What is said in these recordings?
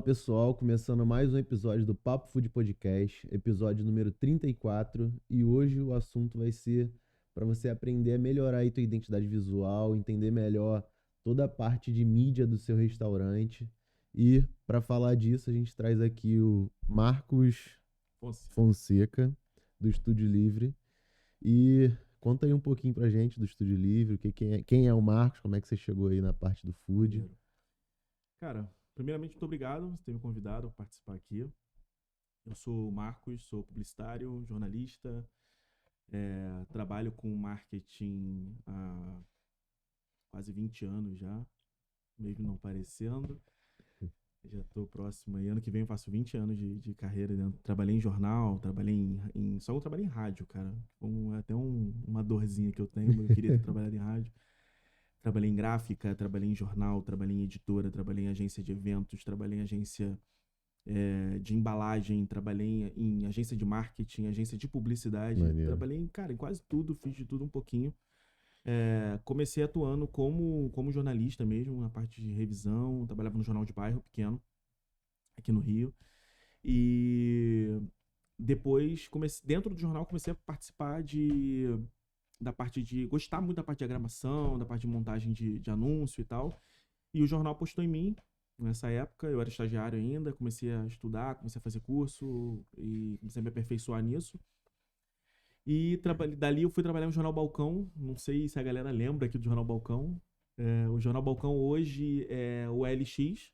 pessoal, começando mais um episódio do Papo Food Podcast, episódio número 34, e hoje o assunto vai ser para você aprender a melhorar aí tua identidade visual, entender melhor toda a parte de mídia do seu restaurante. E para falar disso, a gente traz aqui o Marcos Fonseca, do Estúdio Livre. E conta aí um pouquinho pra gente do Estúdio Livre, quem é o Marcos, como é que você chegou aí na parte do food. Cara, primeiramente, muito obrigado por ter me convidado a participar aqui. Eu sou o Marcos, sou publicitário, jornalista, trabalho com marketing há quase 20 anos já, mesmo não parecendo. Já estou próximo aí, ano que vem eu faço 20 anos de carreira dentro. Trabalhei em jornal, só eu trabalhei em rádio, cara. Até uma dorzinha que eu tenho, mas eu queria ter trabalhado em rádio. Trabalhei em gráfica, trabalhei em jornal, trabalhei em editora, trabalhei em agência de eventos, trabalhei em agência de embalagem, trabalhei em agência de marketing, agência de publicidade. Maneiro. Trabalhei, cara, em quase tudo, fiz de tudo um pouquinho. Comecei atuando como jornalista mesmo, na parte de revisão, trabalhava no jornal de bairro pequeno, aqui no Rio. E depois, dentro do jornal, comecei a participar da parte de... Gostar muito da parte de diagramação, da parte de montagem de anúncio e tal. E o jornal apostou em mim. Nessa época, eu era estagiário ainda, comecei a estudar, comecei a fazer curso e comecei a me aperfeiçoar nisso. E dali eu fui trabalhar no Jornal Balcão. Não sei se a galera lembra aqui do Jornal Balcão. O Jornal Balcão hoje é o LX.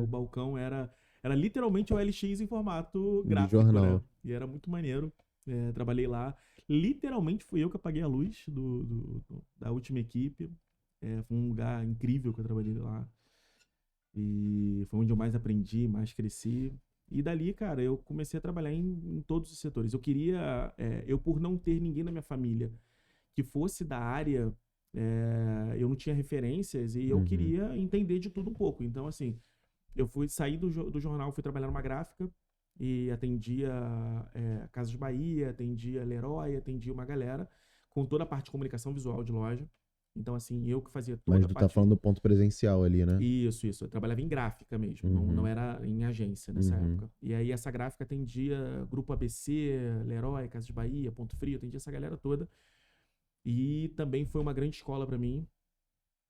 O Balcão era literalmente o LX em formato gráfico, jornal, né? E era muito maneiro. Trabalhei lá. Literalmente fui eu que apaguei a luz da última equipe. Foi um lugar incrível que eu trabalhei lá. E foi onde eu mais aprendi, mais cresci. E dali, cara, eu comecei a trabalhar em todos os setores. Eu queria... eu, por não ter ninguém na minha família que fosse da área, eu não tinha referências e eu queria entender de tudo um pouco. Então, assim, eu saí do jornal, fui trabalhar numa gráfica e atendia Casas Bahia, atendia Leroy, atendia uma galera com toda a parte de comunicação visual de loja. Então, assim, eu que fazia toda Mas a tu parte... tá falando do ponto presencial ali, né? Isso. Eu trabalhava em gráfica mesmo, não era em agência nessa época. E aí essa gráfica atendia Grupo ABC, Leroy, Casas Bahia, Ponto Frio, atendia essa galera toda. E também foi uma grande escola para mim.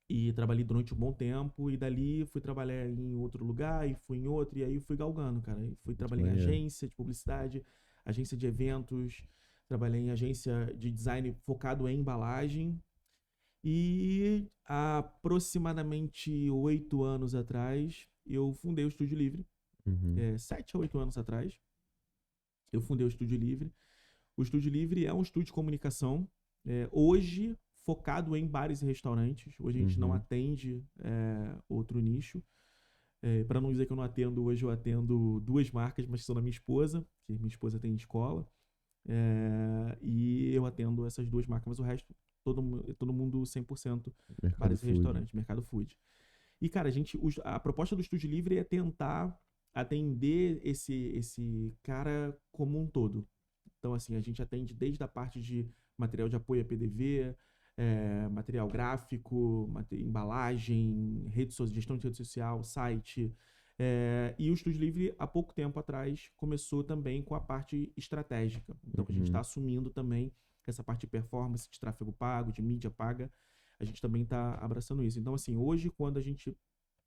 E trabalhei durante um bom tempo. E dali fui trabalhar em outro lugar e fui em outro. E aí fui galgando, cara. E fui trabalhar em agência de publicidade, agência de eventos. Trabalhei em agência de design focado em embalagem. E há aproximadamente 8 anos atrás, eu fundei o Estúdio Livre. 7 a 8 anos atrás, eu fundei o Estúdio Livre. O Estúdio Livre é um estúdio de comunicação, hoje focado em bares e restaurantes. Hoje a gente não atende outro nicho. Para não dizer que eu não atendo, hoje eu atendo 2 marcas, mas são da minha esposa, que minha esposa tem escola. E eu atendo essas 2 marcas, mas o resto, todo mundo 100% bares e restaurantes, mercado food. E, cara, a proposta do Estúdio Livre é tentar atender esse cara como um todo. Então, assim, a gente atende desde a parte de material de apoio a PDV, material gráfico, embalagem, gestão de rede social, site. E o Estúdio Livre, há pouco tempo atrás, começou também com a parte estratégica. Então, a gente está assumindo também essa parte de performance, de tráfego pago, de mídia paga. A gente também está abraçando isso. Então, assim, hoje, quando a gente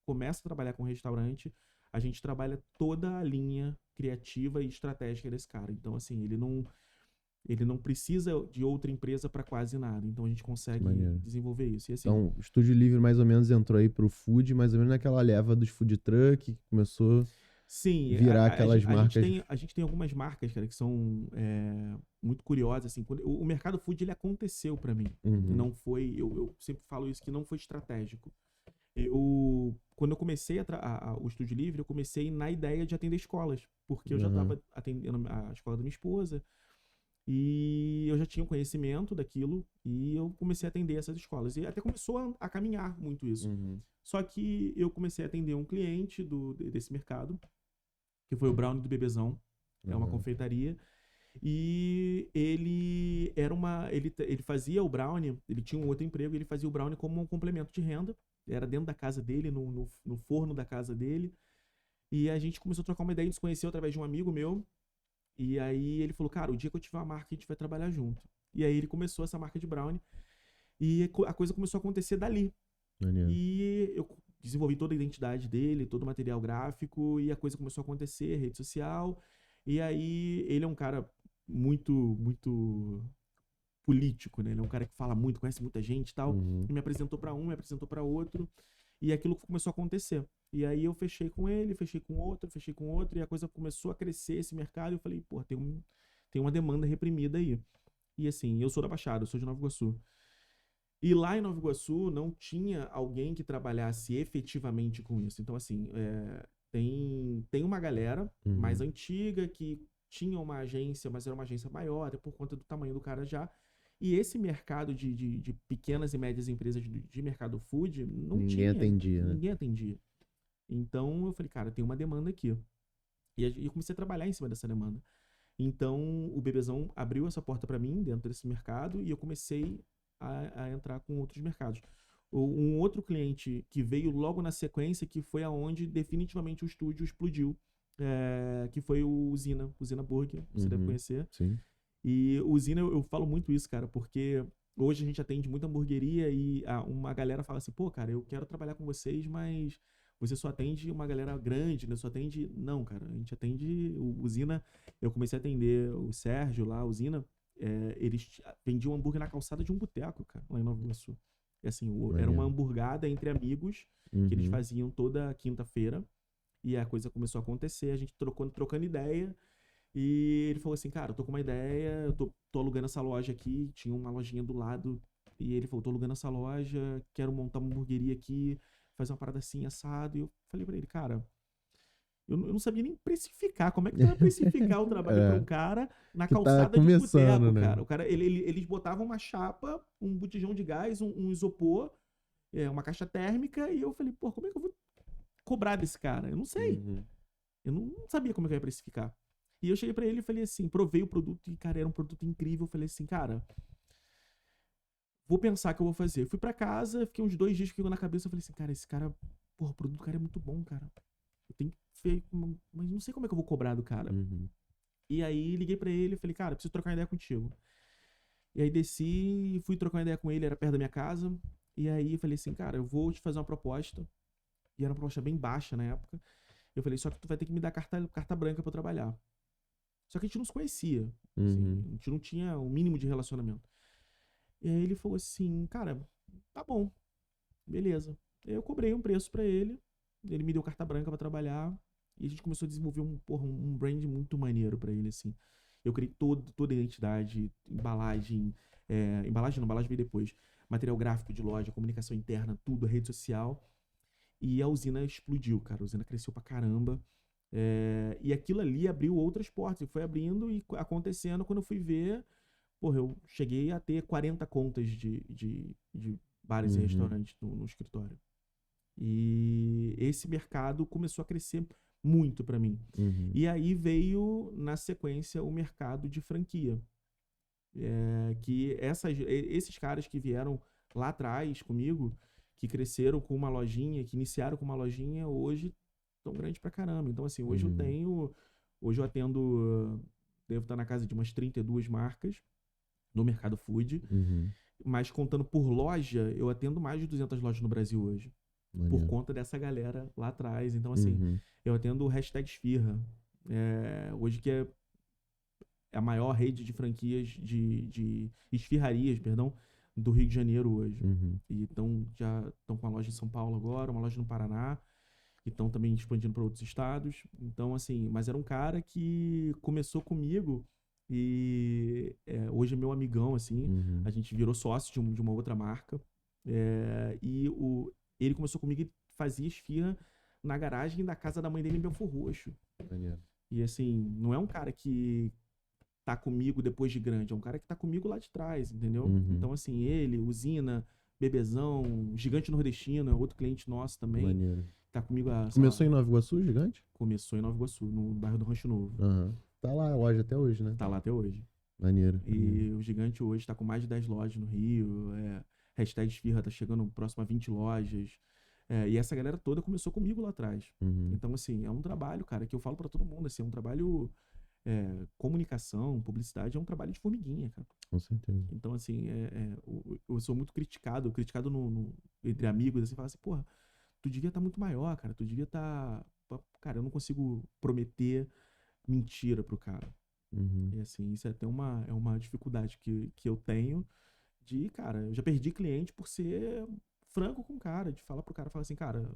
começa a trabalhar com restaurante, a gente trabalha toda a linha criativa e estratégica desse cara. Então, assim, ele não precisa de outra empresa para quase nada. Então, a gente consegue desenvolver isso. E, assim, então, o Estúdio Livre mais ou menos entrou aí pro food, mais ou menos naquela leva dos food truck, que começou a virar aquelas marcas. A gente tem algumas marcas, cara, que são muito curiosas. Assim, o mercado food, ele aconteceu para mim. Não foi... Eu sempre falo isso, que não foi estratégico. Quando eu comecei o Estúdio Livre, eu comecei na ideia de atender escolas, porque eu já estava atendendo a escola da minha esposa e eu já tinha um conhecimento daquilo e eu comecei a atender essas escolas. E até começou a caminhar muito isso. Só que eu comecei a atender um cliente desse mercado, que foi o Brownie do Bebezão, é uma confeitaria. E ele fazia o brownie, ele tinha um outro emprego, ele fazia o brownie como um complemento de renda. Era dentro da casa dele, no forno da casa dele. E a gente começou a trocar uma ideia, a gente se conheceu através de um amigo meu. E aí ele falou, cara, o dia que eu tiver uma marca, a gente vai trabalhar junto. E aí ele começou essa marca de brownie. E a coisa começou a acontecer dali. Maneiro. E eu desenvolvi toda a identidade dele, todo o material gráfico, e a coisa começou a acontecer, rede social. E aí ele é um cara muito político, né? Ele é um cara que fala muito, conhece muita gente e tal. Uhum. E me apresentou pra um, me apresentou pra outro. E aquilo começou a acontecer. E aí eu fechei com ele, fechei com outro, e a coisa começou a crescer, esse mercado. E eu falei, pô, tem uma demanda reprimida aí. E assim, eu sou da Baixada, eu sou de Nova Iguaçu. E lá em Nova Iguaçu não tinha alguém que trabalhasse efetivamente com isso. Então, assim, tem uma galera mais antiga que tinha uma agência, mas era uma agência maior, até por conta do tamanho do cara já. E esse mercado de pequenas e médias empresas de mercado food não Ninguém tinha. atendia, né? Ninguém atendia. Então eu falei, cara, tem uma demanda aqui. E eu comecei a trabalhar em cima dessa demanda. Então o Bebezão abriu essa porta para mim dentro desse mercado e eu comecei a entrar com outros mercados. Um outro cliente que veio logo na sequência, que foi aonde definitivamente o estúdio explodiu, que foi o Usina Burger, você deve conhecer. Sim. E o Usina, eu falo muito isso, cara, porque hoje a gente atende muita hamburgueria e uma galera fala assim, pô, cara, eu quero trabalhar com vocês, mas você só atende uma galera grande, né? Só atende... Não, cara, a gente atende o Usina. Eu comecei a atender o Sérgio lá, a Usina. Eles vendiam hambúrguer na calçada de um boteco, cara, lá em Nova Iguaçu. E assim, era uma hamburgada entre amigos que eles faziam toda quinta-feira. E a coisa começou a acontecer, a gente trocando ideia. E ele falou assim, cara, eu tô com uma ideia, eu tô alugando essa loja aqui, tinha uma lojinha do lado. E ele falou, tô alugando essa loja, quero montar uma hamburgueria aqui, fazer uma parada assim, assado. E eu falei pra ele, cara, eu não sabia nem precificar. Como é que tu vai precificar o trabalho pra um cara na que calçada tá de um boteco, né? cara? O cara, eles botavam uma chapa, um botijão de gás, um isopor, uma caixa térmica, e eu falei, pô, como é que eu vou cobrar desse cara? Eu não sei. Eu não sabia como é que eu ia precificar. E eu cheguei pra ele e falei assim, provei o produto e, cara, era um produto incrível. Eu falei assim, cara, vou pensar o que eu vou fazer. Fui pra casa, fiquei uns 2 dias que ficou na cabeça. Eu falei assim, cara, esse cara, porra, o produto do cara é muito bom, cara. Eu tenho que ver, mas não sei como é que eu vou cobrar do cara. E aí liguei pra ele e falei, cara, preciso trocar uma ideia contigo. E aí desci e fui trocar uma ideia com ele, era perto da minha casa. E aí eu falei assim, cara, eu vou te fazer uma proposta. E era uma proposta bem baixa na época. Eu falei, só que tu vai ter que me dar carta branca pra eu trabalhar. Só que a gente não se conhecia. Assim, a gente não tinha um mínimo de relacionamento. E aí ele falou assim, cara, tá bom, beleza. Eu cobrei um preço pra ele, ele me deu carta branca pra trabalhar, e a gente começou a desenvolver um brand muito maneiro pra ele, assim. Eu criei toda a identidade, embalagem, embalagem veio depois, material gráfico de loja, comunicação interna, tudo, a rede social. E a usina explodiu, cara, a usina cresceu pra caramba. E aquilo ali abriu outras portas, e foi abrindo e acontecendo. Quando eu fui ver, porra, eu cheguei a ter 40 contas de bares e restaurantes no escritório. E esse mercado começou a crescer muito pra mim. E aí veio, na sequência, o mercado de franquia. Que esses caras que vieram lá atrás comigo, que cresceram com uma lojinha, que iniciaram com uma lojinha, hoje tão grande pra caramba. Então, assim, hoje eu atendo, devo estar na casa de umas 32 marcas no mercado food, mas contando por loja, eu atendo mais de 200 lojas no Brasil hoje, por conta dessa galera lá atrás. Então, assim, eu atendo o #Esfirra, hoje que é a maior rede de franquias de esfirrarias, perdão, do Rio de Janeiro hoje. E já estão com uma loja em São Paulo agora, uma loja no Paraná, que estão também expandindo para outros estados. Então, assim, mas era um cara que começou comigo e hoje é meu amigão, assim. A gente virou sócio de uma outra marca. Ele começou comigo e fazia esfirra na garagem da casa da mãe dele em Belfor Roxo. E, assim, não é um cara que tá comigo depois de grande, é um cara que tá comigo lá de trás, entendeu? Então, assim, ele, Usina, Bebezão, Gigante Nordestino, é outro cliente nosso também. Maneiro. Tá comigo Começou em Nova Iguaçu, Gigante? Começou em Nova Iguaçu, no bairro do Rancho Novo. Tá lá a loja até hoje, né? Tá lá até hoje. Maneiro. E o Gigante hoje tá com mais de 10 lojas no Rio. #Esfirra tá chegando próximo a 20 lojas. E essa galera toda começou comigo lá atrás. Uhum. Então, assim, é um trabalho, cara, que eu falo pra todo mundo, assim, é um trabalho... comunicação, publicidade, é um trabalho de formiguinha, cara. Com certeza. Então, assim, eu sou muito criticado entre amigos, assim, fala assim, porra, tu devia estar muito maior, cara, tu devia estar... Cara, eu não consigo prometer mentira pro cara. Uhum. E, assim, isso é até uma dificuldade que eu tenho de, cara, eu já perdi cliente por ser franco com o cara, de falar pro cara, falar assim, cara,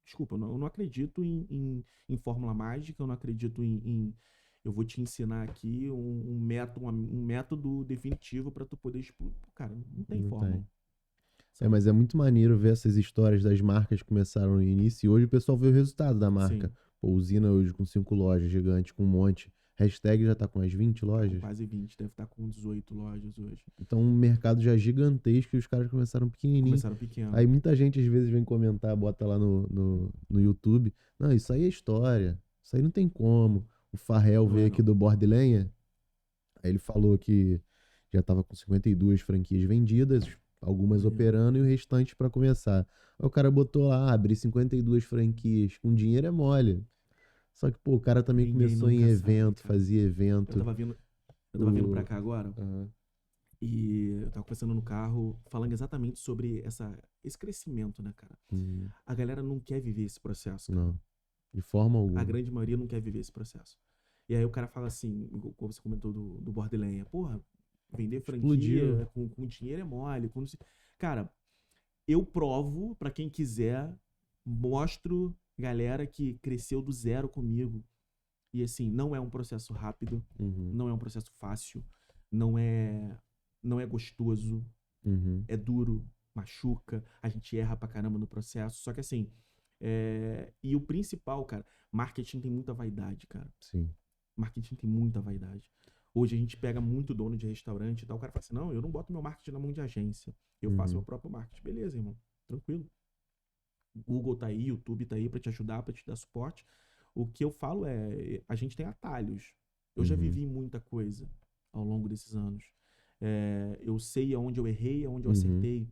desculpa, eu não acredito em fórmula mágica, eu não acredito eu vou te ensinar aqui um método definitivo pra tu poder explorar. Cara, não tem Não fórmula. tem. Mas é muito maneiro ver essas histórias das marcas que começaram no início e hoje o pessoal vê o resultado da marca. Sim. Pô, usina hoje com 5 lojas gigantes, com um monte. Hashtag já tá com umas 20 Com lojas. quase 20, deve estar com 18 lojas hoje. Então um mercado já gigantesco e os caras começaram pequenininho. Começaram pequeno. Aí muita gente às vezes vem comentar, bota lá no YouTube. Não, isso aí é história. Isso aí não tem como. O Farrell Não veio é, aqui não. do Bordelenha. Aí ele falou que já tava com 52 franquias vendidas, algumas Maneiro. operando e o restante para começar. Aí o cara botou lá, abrir 52 franquias. Com dinheiro é mole. Só que, pô, o cara também Ninguém começou em nunca sabe, evento, cara. fazia Eu evento. tava vindo pra cá agora Aham. e eu tava conversando no carro, falando exatamente sobre esse crescimento, né, cara? Hum, A galera não quer viver esse processo, cara. não, de forma A alguma. grande maioria não quer viver esse processo. E aí o cara fala assim, como você comentou do Borderlands, porra, vender Explodiu. franquia com dinheiro é mole. Cara, eu provo pra quem quiser, mostro galera que cresceu do zero comigo. E assim, não é um processo rápido, Uhum, não é um processo fácil, não é gostoso, uhum, é duro, machuca, a gente erra pra caramba no processo. Só que assim, e o principal, cara, marketing tem muita vaidade, cara. sim. Marketing tem muita vaidade. Hoje a gente pega muito dono de restaurante e tal. O cara fala assim: não, eu não boto meu marketing na mão de agência. Eu faço Uhum, meu próprio marketing. Beleza, irmão. Tranquilo. Google tá aí, YouTube tá aí pra te ajudar, pra te dar suporte. O que eu falo a gente tem atalhos. Eu já uhum, vivi muita coisa ao longo desses anos. Eu sei aonde eu errei, aonde eu uhum, acertei.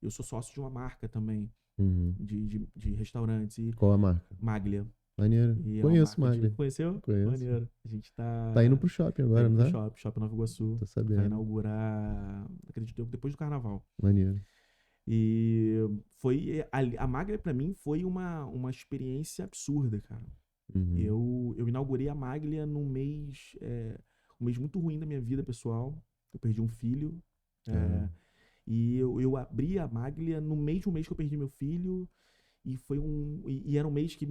Eu sou sócio de uma marca também, uhum. de restaurantes. E Qual a marca? Maglia. Maneiro. E é uma Conheço marca de... Maglia. Conheceu? Conheço. Maneiro. A gente Tá indo tá... pro shopping Tá agora, indo não pro tá? Shopping Nova Iguaçu. Tô Vai sabendo. inaugurar, acredito eu, depois do carnaval. Maneiro. E a Maglia pra mim foi uma experiência absurda, cara. Uhum. Eu inaugurei a Maglia um mês muito ruim da minha vida pessoal. Eu perdi um filho. Ah, E eu abri a Maglia no mesmo mês que eu perdi meu filho. E era um mês que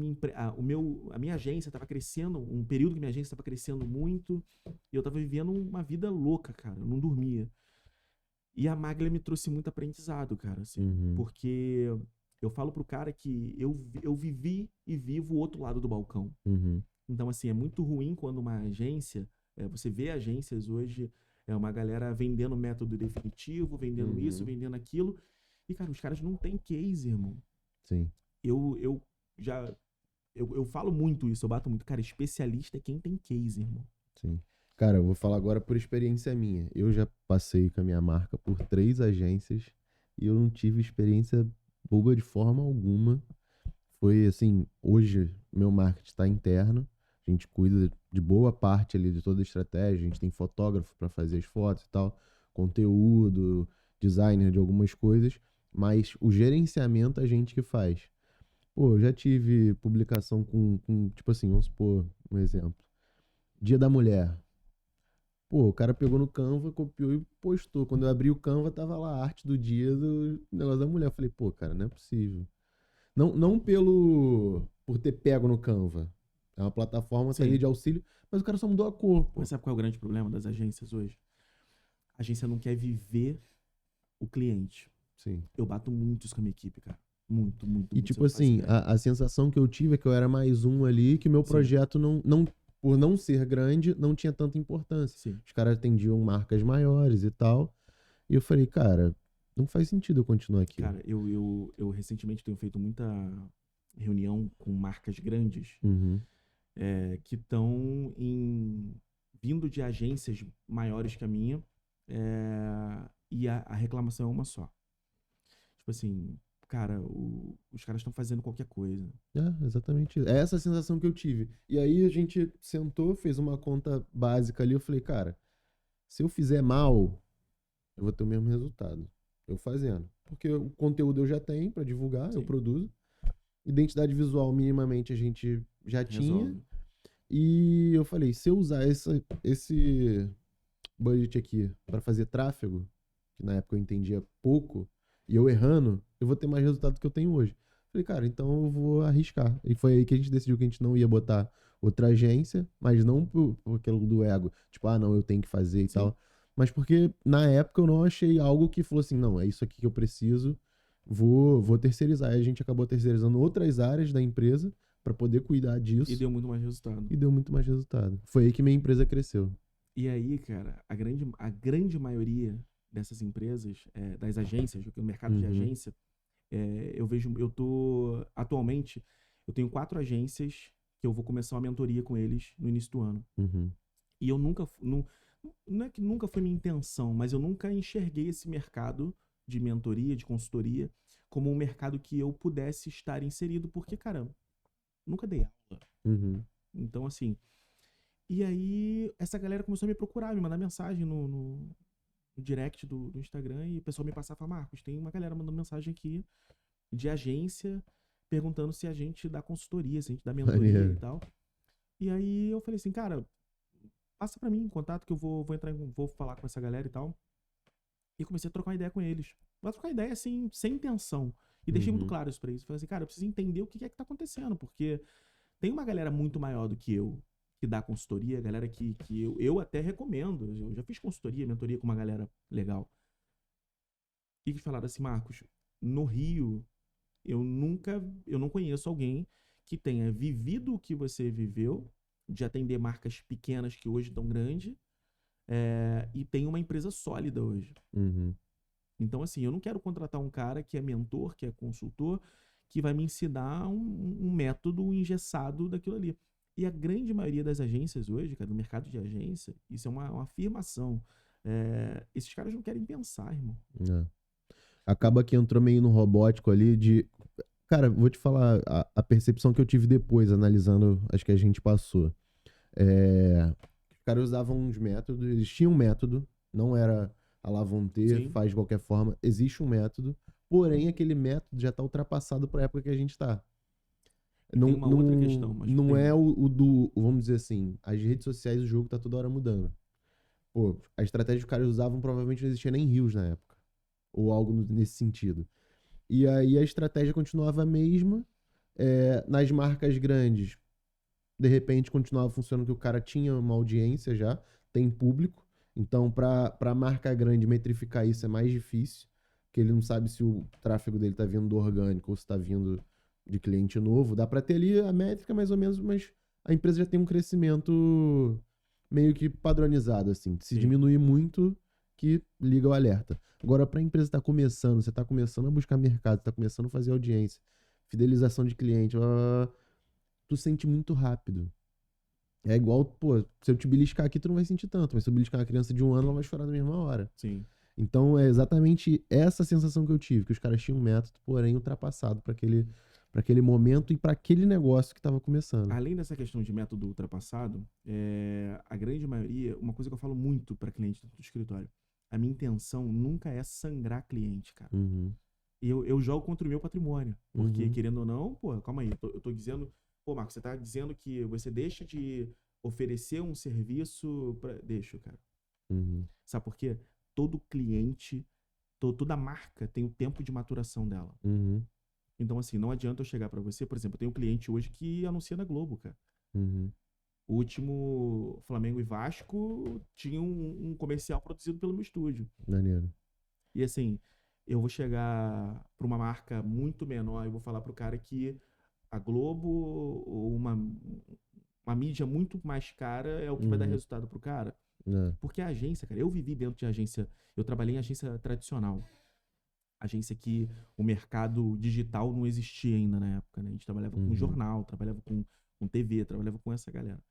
a minha agência estava crescendo, um período que minha agência estava crescendo muito, e eu estava vivendo uma vida louca, cara, eu não dormia. E a Maglia me trouxe muito aprendizado, cara, assim, uhum, porque eu falo pro cara que eu vivi e vivo o outro lado do balcão. uhum, Então, assim, é muito ruim quando uma agência, você vê agências hoje, uma galera vendendo método definitivo, vendendo isso, uhum. vendendo aquilo, e, cara, os caras não têm case, irmão. Sim, Eu já. Eu falo muito isso, eu bato muito. Cara, especialista é quem tem case, irmão. sim. Cara, eu vou falar agora por experiência minha. Eu já passei com a minha marca por 3 agências e eu não tive experiência boa de forma alguma. Foi assim, hoje meu marketing está interno. A gente cuida de boa parte ali de toda a estratégia. A gente tem fotógrafo para fazer as fotos e tal, conteúdo, designer de algumas coisas, mas o gerenciamento a gente que faz. Pô, eu já tive publicação tipo assim, vamos supor, um exemplo. Dia da Mulher. Pô, o cara pegou no Canva, copiou e postou. Quando eu abri o Canva, tava lá a arte do dia do negócio da mulher. Eu falei, pô, cara, não é possível. Não por ter pego no Canva. É uma plataforma, tá ali Sim. de auxílio, mas o cara só mudou a cor, pô. Mas sabe qual é o grande problema das agências hoje? A agência não quer viver o cliente. Sim. Eu bato muito isso com a minha equipe, cara. Muito, muito, E muito. Você tipo não faz assim, ideia. a sensação que eu tive é que eu era mais um ali, que o meu Sim, projeto por não ser grande, não tinha tanta importância. sim. Os caras atendiam marcas maiores e tal. E eu falei, cara, não faz sentido eu continuar aqui. Cara, eu recentemente tenho feito muita reunião com marcas grandes Uhum, que estão vindo de agências maiores que a minha, e a reclamação é uma só. Tipo assim, cara, os caras estão fazendo qualquer coisa. É, exatamente isso. É essa a sensação que eu tive. E aí a gente sentou, fez uma conta básica ali, eu falei, cara, se eu fizer mal, eu vou ter o mesmo resultado. Eu fazendo. Porque o conteúdo eu já tenho pra divulgar, eu Sim, produzo. Identidade visual, minimamente, a gente já tinha. resolve. E eu falei, se eu usar esse budget aqui pra fazer tráfego, que na época eu entendia pouco, e eu errando, eu vou ter mais resultado do que eu tenho hoje. Falei, cara, então eu vou arriscar. E foi aí que a gente decidiu que a gente não ia botar outra agência, mas não por aquilo do ego, tipo, ah, não, eu tenho que fazer e Sim. tal. Mas porque na época eu não achei algo que falou assim, não, é isso aqui que eu preciso, vou terceirizar. Aí a gente acabou terceirizando outras áreas da empresa pra poder cuidar E disso deu muito mais resultado. e deu muito mais resultado. Foi aí que minha empresa cresceu. E aí, cara, a grande maioria dessas empresas, das agências, no mercado de Uhum, agência, atualmente, eu tenho 4 agências que eu vou começar uma mentoria com eles no início do ano. uhum, E eu nunca, não é que nunca foi minha intenção, mas eu nunca enxerguei esse mercado de mentoria, de consultoria, como um mercado que eu pudesse estar inserido, porque, cara, nunca dei aula. uhum. Então, assim, e aí essa galera começou a me procurar, me mandar mensagem no direct do Instagram, e o pessoal me passava e falava, Marcos, tem uma galera mandando mensagem aqui de agência perguntando se a gente dá consultoria, se a gente dá mentoria e Maneiro. tal. E aí eu falei assim, cara, passa pra mim em contato que eu vou vou falar com essa galera e tal. E comecei a trocar uma ideia com eles. Mas trocar ideia assim, sem intenção. E deixei muito Uhum, claro isso pra eles. Falei assim, cara, eu preciso entender o que é que tá acontecendo, porque tem uma galera muito maior do que eu que dá consultoria, galera que eu até recomendo. Eu já fiz consultoria, mentoria com uma galera legal. E que falaram assim, Marcos, no Rio, eu não conheço alguém que tenha vivido o que você viveu, de atender marcas pequenas que hoje estão grandes, e tem uma empresa sólida hoje. uhum. Então, assim, eu não quero contratar um cara que é mentor, que é consultor, que vai me ensinar um método engessado daquilo ali. E a grande maioria das agências hoje, cara, no mercado de agência, isso é uma afirmação. Esses caras não querem pensar, irmão. É. Acaba que entrou meio no robótico ali de. Cara, vou te falar a percepção que eu tive depois, analisando as que a gente passou. Os caras usavam uns métodos, eles tinham um método, não era a lá vão ter, Sim. faz de qualquer forma, existe um método, porém aquele método já está ultrapassado para a época que a gente está. E tem uma outra questão, mas Não é termina. o do, vamos dizer assim, as redes sociais, o jogo tá toda hora mudando. Pô, a estratégia que os caras usavam provavelmente não existia nem rios na época, ou algo nesse sentido. E aí a estratégia continuava a mesma, nas marcas grandes, de repente continuava funcionando que o cara tinha uma audiência já, tem público, então para marca grande metrificar isso é mais difícil, porque ele não sabe se o tráfego dele tá vindo do orgânico ou se tá vindo de cliente novo. Dá para ter ali a métrica mais ou menos, mas a empresa já tem um crescimento meio que padronizado assim. Se Sim. diminuir muito, que liga o alerta. Agora, para a empresa estar começando, você está começando a buscar mercado, está começando a fazer audiência, fidelização de cliente, tu sente muito rápido. É igual, pô, se eu te beliscar aqui, tu não vai sentir tanto, mas se eu beliscar uma criança de 1 ano, ela vai chorar na mesma hora. Sim. Então, é exatamente essa sensação que eu tive, que os caras tinham um método, porém ultrapassado para aquele momento e para aquele negócio que estava começando. Além dessa questão de método ultrapassado, a grande maioria, uma coisa que eu falo muito para cliente do escritório, a minha intenção nunca é sangrar cliente, cara. Uhum, E eu jogo contra o meu patrimônio. Porque, uhum, querendo ou não, pô, calma aí, eu tô dizendo, pô, Marcos, você tá dizendo que você deixa de oferecer um serviço pra. Deixa, cara. uhum, Sabe por quê? Todo cliente, toda marca tem o tempo de maturação dela. uhum, Então, assim, não adianta eu chegar pra você, por exemplo, eu tenho um cliente hoje que anuncia na Globo, cara. uhum. O último Flamengo e Vasco tinha um comercial produzido pelo meu estúdio. Maneiro. E assim, eu vou chegar para uma marca muito menor e vou falar pro cara que a Globo ou uma mídia muito mais cara é o que vai dar Uhum, resultado pro cara. é, Porque a agência, cara, eu vivi dentro de agência, eu trabalhei em agência tradicional. Agência que o mercado digital não existia ainda na época, né? A gente trabalhava com uhum, jornal, trabalhava com TV, trabalhava com essa galera.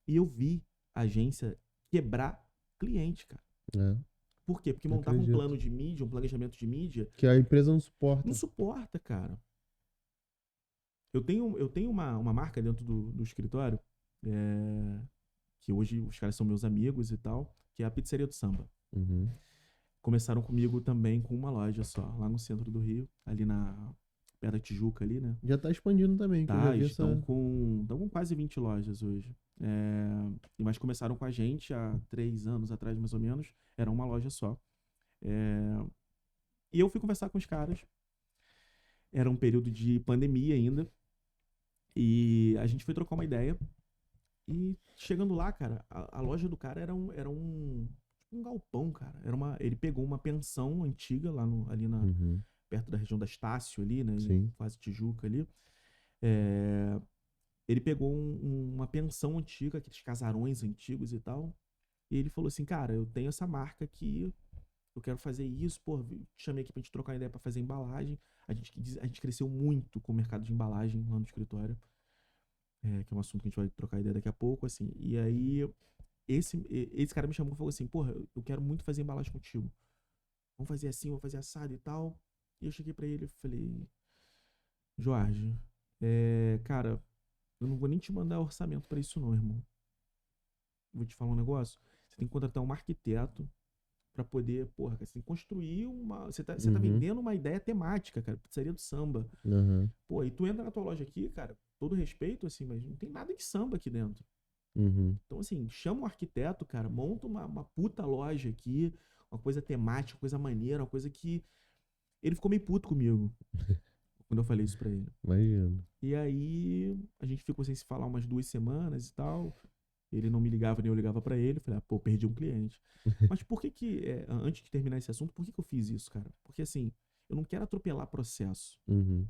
E eu vi a agência quebrar cliente, cara. é. Por quê? Porque montava um plano de mídia, um planejamento de mídia... Que a empresa não suporta. Não suporta, cara. Eu tenho uma marca dentro do escritório, que hoje os caras são meus amigos e tal, que é a Pizzaria do Samba. Uhum. Começaram comigo também com uma loja só, lá no centro do Rio, ali perto da Tijuca ali, né? Já tá expandindo também, que eu já vi estão com quase 20 lojas hoje. Mas começaram com a gente há 3 anos atrás, mais ou menos. Era uma loja só. E eu fui conversar com os caras. Era um período de pandemia ainda. E a gente foi trocar uma ideia. E chegando lá, cara, a loja do cara era um galpão, cara. Ele pegou uma pensão antiga lá ali perto da região da Estácio ali, né? Quase Tijuca ali. Ele pegou uma pensão antiga, aqueles casarões antigos e tal. E ele falou assim, cara, eu tenho essa marca aqui, eu quero fazer isso, pô, te chamei aqui pra gente trocar ideia pra fazer embalagem. A gente cresceu muito com o mercado de embalagem lá no escritório. Que é um assunto que a gente vai trocar ideia daqui a pouco, assim. E aí, esse cara me chamou e falou assim, porra, eu quero muito fazer embalagem contigo. Vamos fazer assim, vamos fazer assado e tal. E eu cheguei pra ele e falei, Jorge, cara, eu não vou nem te mandar orçamento pra isso não, irmão. Vou te falar um negócio. Você tem que contratar um arquiteto pra poder, porra, você tem que construir Você tá vendendo uma ideia temática, cara. Pizzaria do samba. Uhum. Pô, e tu entra na tua loja aqui, cara, todo respeito, assim, mas não tem nada de samba aqui dentro. Uhum. Então, assim, chama um arquiteto, cara, monta uma puta loja aqui, uma coisa temática, uma coisa maneira, uma coisa que... Ele ficou meio puto comigo quando eu falei isso pra ele. Imagino. E aí, a gente ficou sem se falar umas 2 semanas e tal. Ele não me ligava, nem eu ligava pra ele. Eu falei, pô, perdi um cliente. Mas por que antes de terminar esse assunto, por que eu fiz isso, cara? Porque, assim, eu não quero atropelar processo. Uhum.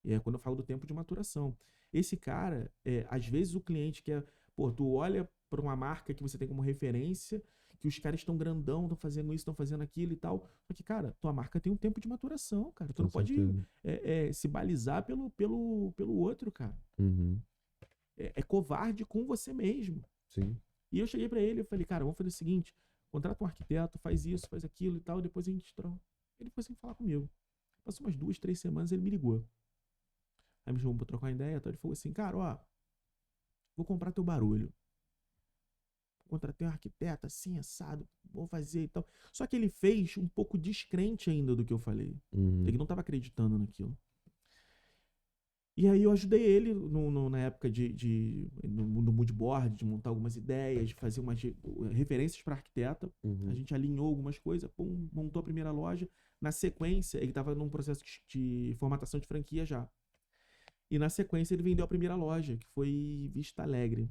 E é quando eu falo do tempo de maturação. Esse cara, às vezes o cliente quer... Pô, tu olha pra uma marca que você tem como referência, que os caras estão grandão, estão fazendo isso, estão fazendo aquilo e tal. Só que, cara, tua marca tem um tempo de maturação, cara. Tu não pode se balizar pelo outro, cara. Uhum. É covarde com você mesmo. Sim. E eu cheguei pra ele e falei, cara, vamos fazer o seguinte, contrata um arquiteto, faz isso, faz aquilo e tal, e depois a gente troca. Ele foi sem falar comigo. Passou umas 2, 3 semanas, ele me ligou. Aí me chamou pra trocar uma ideia, então ele falou assim, cara, ó, vou comprar teu barulho. Contratei um arquiteto assim, assado, vou fazer e tal. Só que ele fez um pouco descrente ainda do que eu falei. Uhum. Ele não estava acreditando naquilo. E aí eu ajudei ele na época no mood board, de montar algumas ideias, de fazer umas referências para arquiteta. Uhum. A gente alinhou algumas coisas, pum, montou a primeira loja. Na sequência, ele estava num processo de formatação de franquia já. E na sequência ele vendeu a primeira loja, que foi Vista Alegre.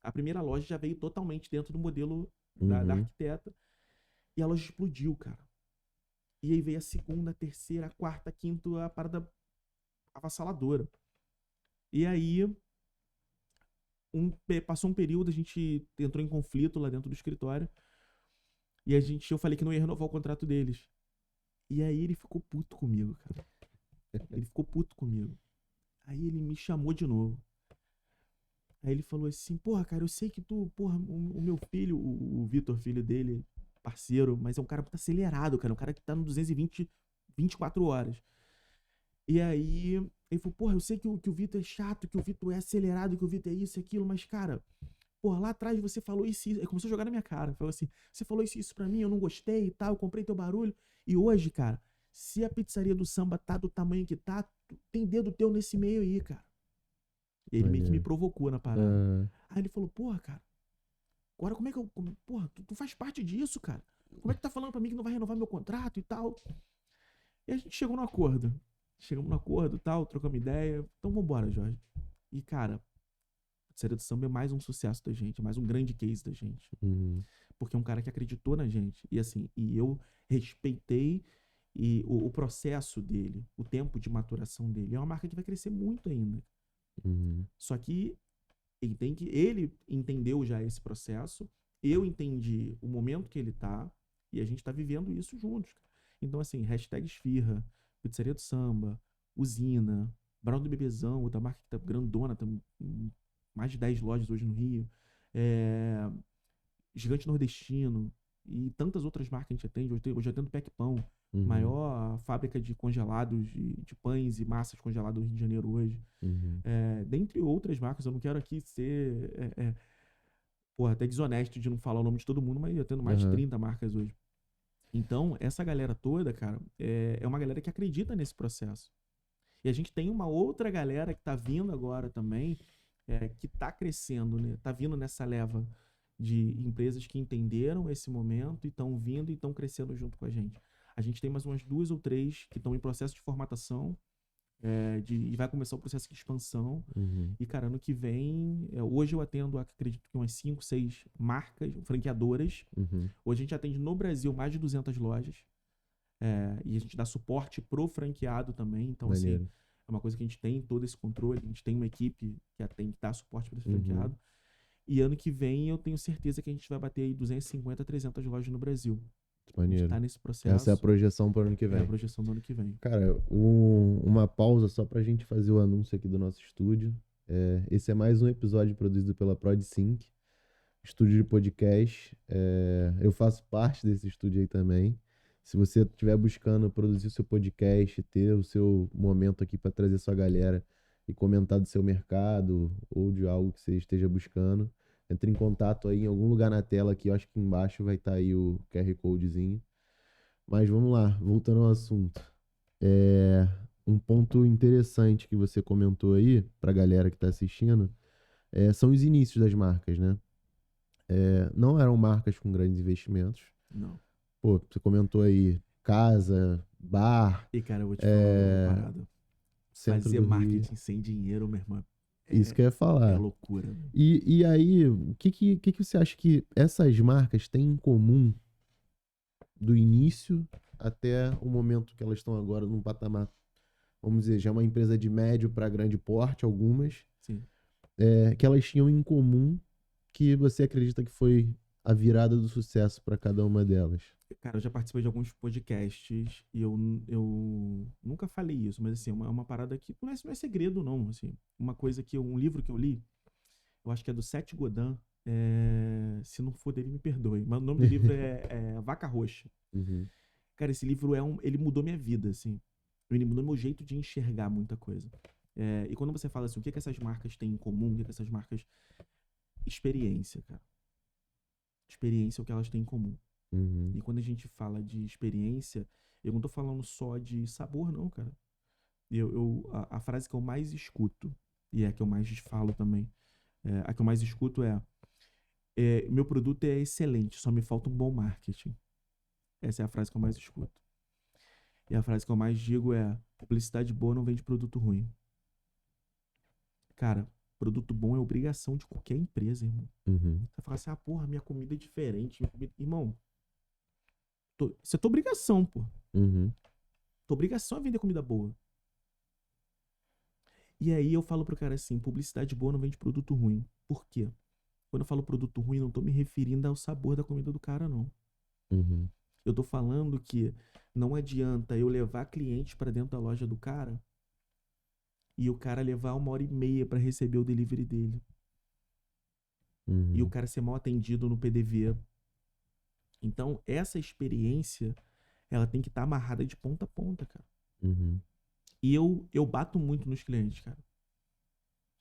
A primeira loja já veio totalmente dentro do modelo da arquiteta. E a loja explodiu, cara. E aí veio a segunda, a terceira, a quarta, a quinta, a parada avassaladora. E aí, passou um período, a gente entrou em conflito lá dentro do escritório. E eu falei que não ia renovar o contrato deles. E aí ele ficou puto comigo, cara. Ele ficou puto comigo. Aí ele me chamou de novo. Aí ele falou assim, porra, cara, eu sei que o meu filho, o Vitor, filho dele, parceiro, mas é um cara muito acelerado, cara, um cara que tá no 220, 24 horas. E aí, ele falou, porra, eu sei que o Vitor é chato, que o Vitor é acelerado, que o Vitor é isso e aquilo, mas, cara, porra, lá atrás você falou isso e isso. Ele começou a jogar na minha cara, falou assim, você falou isso e isso pra mim, eu não gostei e tal, eu comprei teu barulho. E hoje, cara, se a pizzaria do samba tá do tamanho que tá, tem dedo teu nesse meio aí, cara. E ele meio que me provocou na parada. Aí ele falou, porra, cara, agora como é que eu... Porra, tu faz parte disso, cara. Como é que tá falando pra mim que não vai renovar meu contrato e tal? E a gente chegou no acordo. Chegamos no acordo e tal, trocamos ideia. Então vambora, Jorge. E, cara, a Pizzaria do Samba é mais um sucesso da gente, mais um grande case da gente. Uhum. Porque é um cara que acreditou na gente. E assim, eu respeitei o processo dele, o tempo de maturação dele. É uma marca que vai crescer muito ainda. Uhum. Só que ele entendeu já esse processo, eu entendi o momento que ele tá, e a gente tá vivendo isso juntos. Então, assim, #esfirra, Pizzaria do Samba, Usina, Brown do Bebezão, outra marca que tá grandona, tá mais de 10 lojas hoje no Rio, Gigante Nordestino, e tantas outras marcas que a gente atende. Hoje eu atendo Pac Pão, Uhum. maior fábrica de congelados, de pães e massas congeladas do Rio de Janeiro hoje. Uhum. Dentre outras marcas, eu não quero aqui ser porra, até desonesto de não falar o nome de todo mundo, mas eu atendo mais de Aham. 30 marcas hoje. Então, essa galera toda, cara, é uma galera que acredita nesse processo. E a gente tem uma outra galera que tá vindo agora também, que tá crescendo, né? Tá vindo nessa leva de empresas que entenderam esse momento e estão vindo e estão crescendo junto com a gente. A gente tem mais umas 2 ou 3 que estão em processo de formatação, e vai começar o processo de expansão. Uhum. E, cara, ano que vem, hoje eu atendo, acredito que umas 5, 6 marcas, franqueadoras. Uhum. Hoje a gente atende no Brasil mais de 200 lojas. E a gente dá suporte pro franqueado também. Então, Maneiro. assim, é uma coisa que a gente tem todo esse controle. A gente tem uma equipe que tem que dar suporte para esse Uhum. franqueado. E ano que vem eu tenho certeza que a gente vai bater aí 250, 300 lojas no Brasil. A gente Maneiro. tá nesse processo. Essa é a projeção para o ano que É vem. a projeção do ano que vem. Cara, uma pausa só pra gente fazer o anúncio aqui do nosso estúdio. Esse é mais um episódio produzido pela ProdSync, estúdio de podcast. Eu faço parte desse estúdio aí também. Se você estiver buscando produzir o seu podcast, ter o seu momento aqui para trazer sua galera e comentar do seu mercado ou de algo que você esteja buscando, entre em contato aí em algum lugar na tela aqui. Eu acho que embaixo vai estar aí o QR Codezinho. Mas vamos lá, voltando ao assunto. Um ponto interessante que você comentou aí, pra galera que tá assistindo, são os inícios das marcas, né? Não eram marcas com grandes investimentos. Não. Pô, você comentou aí casa, bar, E, cara, eu vou te falar uma parada. centro Fazer do Rio. marketing sem dinheiro, meu irmão, Isso que eu ia é falar. loucura. Né? E aí, o que você acha que essas marcas têm em comum do início até o momento que elas estão agora num patamar, vamos dizer, já uma empresa de médio para grande porte, algumas, Sim. que elas tinham em comum que você acredita que foi a virada do sucesso para cada uma delas? Cara, eu já participei de alguns podcasts e eu nunca falei isso, mas assim, é uma parada que não é segredo, não. Assim, uma coisa um livro que eu li, eu acho que é do Seth Godin. Se não for dele, me perdoe. Mas o nome do livro é Vaca Roxa. Uhum. Cara, esse livro ele mudou minha vida, assim. Ele mudou meu jeito de enxergar muita coisa. E quando você fala assim, o que essas marcas têm em comum, o que essas marcas... Experiência, cara. Experiência é o que elas têm em comum. Uhum. E quando a gente fala de experiência, eu não tô falando só de sabor, não, cara. A frase que eu mais escuto, e é a que eu mais falo também, a que eu mais escuto meu produto é excelente, só me falta um bom marketing. Essa é a frase que eu mais escuto. E a frase que eu mais digo é: publicidade boa não vende produto ruim. Cara, produto bom é obrigação de qualquer empresa, irmão. Uhum. Você fala assim, porra, minha comida é diferente. Irmão, isso é tua obrigação, pô. Uhum. Tua obrigação é vender comida boa. E aí eu falo pro cara assim, publicidade boa não vende produto ruim. Por quê? Quando eu falo produto ruim, não tô me referindo ao sabor da comida do cara, não. Uhum. Eu tô falando que não adianta eu levar clientes pra dentro da loja do cara e o cara levar 1h30 pra receber o delivery dele. Uhum. E o cara ser mal atendido no PDV. Então, essa experiência, ela tem que estar amarrada de ponta a ponta, cara. Uhum. E eu bato muito nos clientes, cara.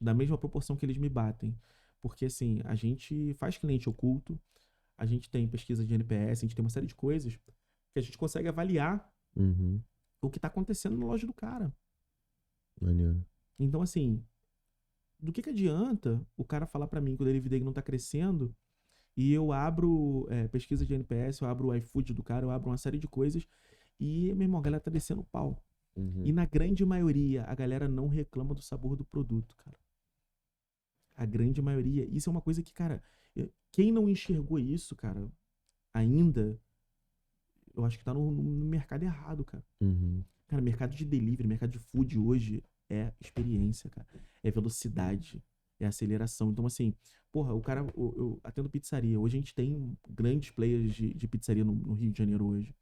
Da mesma proporção que eles me batem. Porque, assim, a gente faz cliente oculto, a gente tem pesquisa de NPS, a gente tem uma série de coisas que a gente consegue avaliar Uhum. o que tá acontecendo na loja do cara. Maneiro. Então, assim, do que adianta o cara falar pra mim que o delivery dele não tá crescendo e eu abro pesquisa de NPS, eu abro o iFood do cara, eu abro uma série de coisas e, meu irmão, a galera tá descendo o pau. Uhum. E na grande maioria, a galera não reclama do sabor do produto, cara. A grande maioria. Isso é uma coisa que, cara, quem não enxergou isso, cara, ainda, eu acho que tá no mercado errado, cara. Uhum. Cara, mercado de delivery, mercado de food hoje é experiência, cara. É velocidade, é aceleração. Então, assim, porra, o cara, eu atendo pizzaria. Hoje a gente tem grandes players de pizzaria no Rio de Janeiro hoje.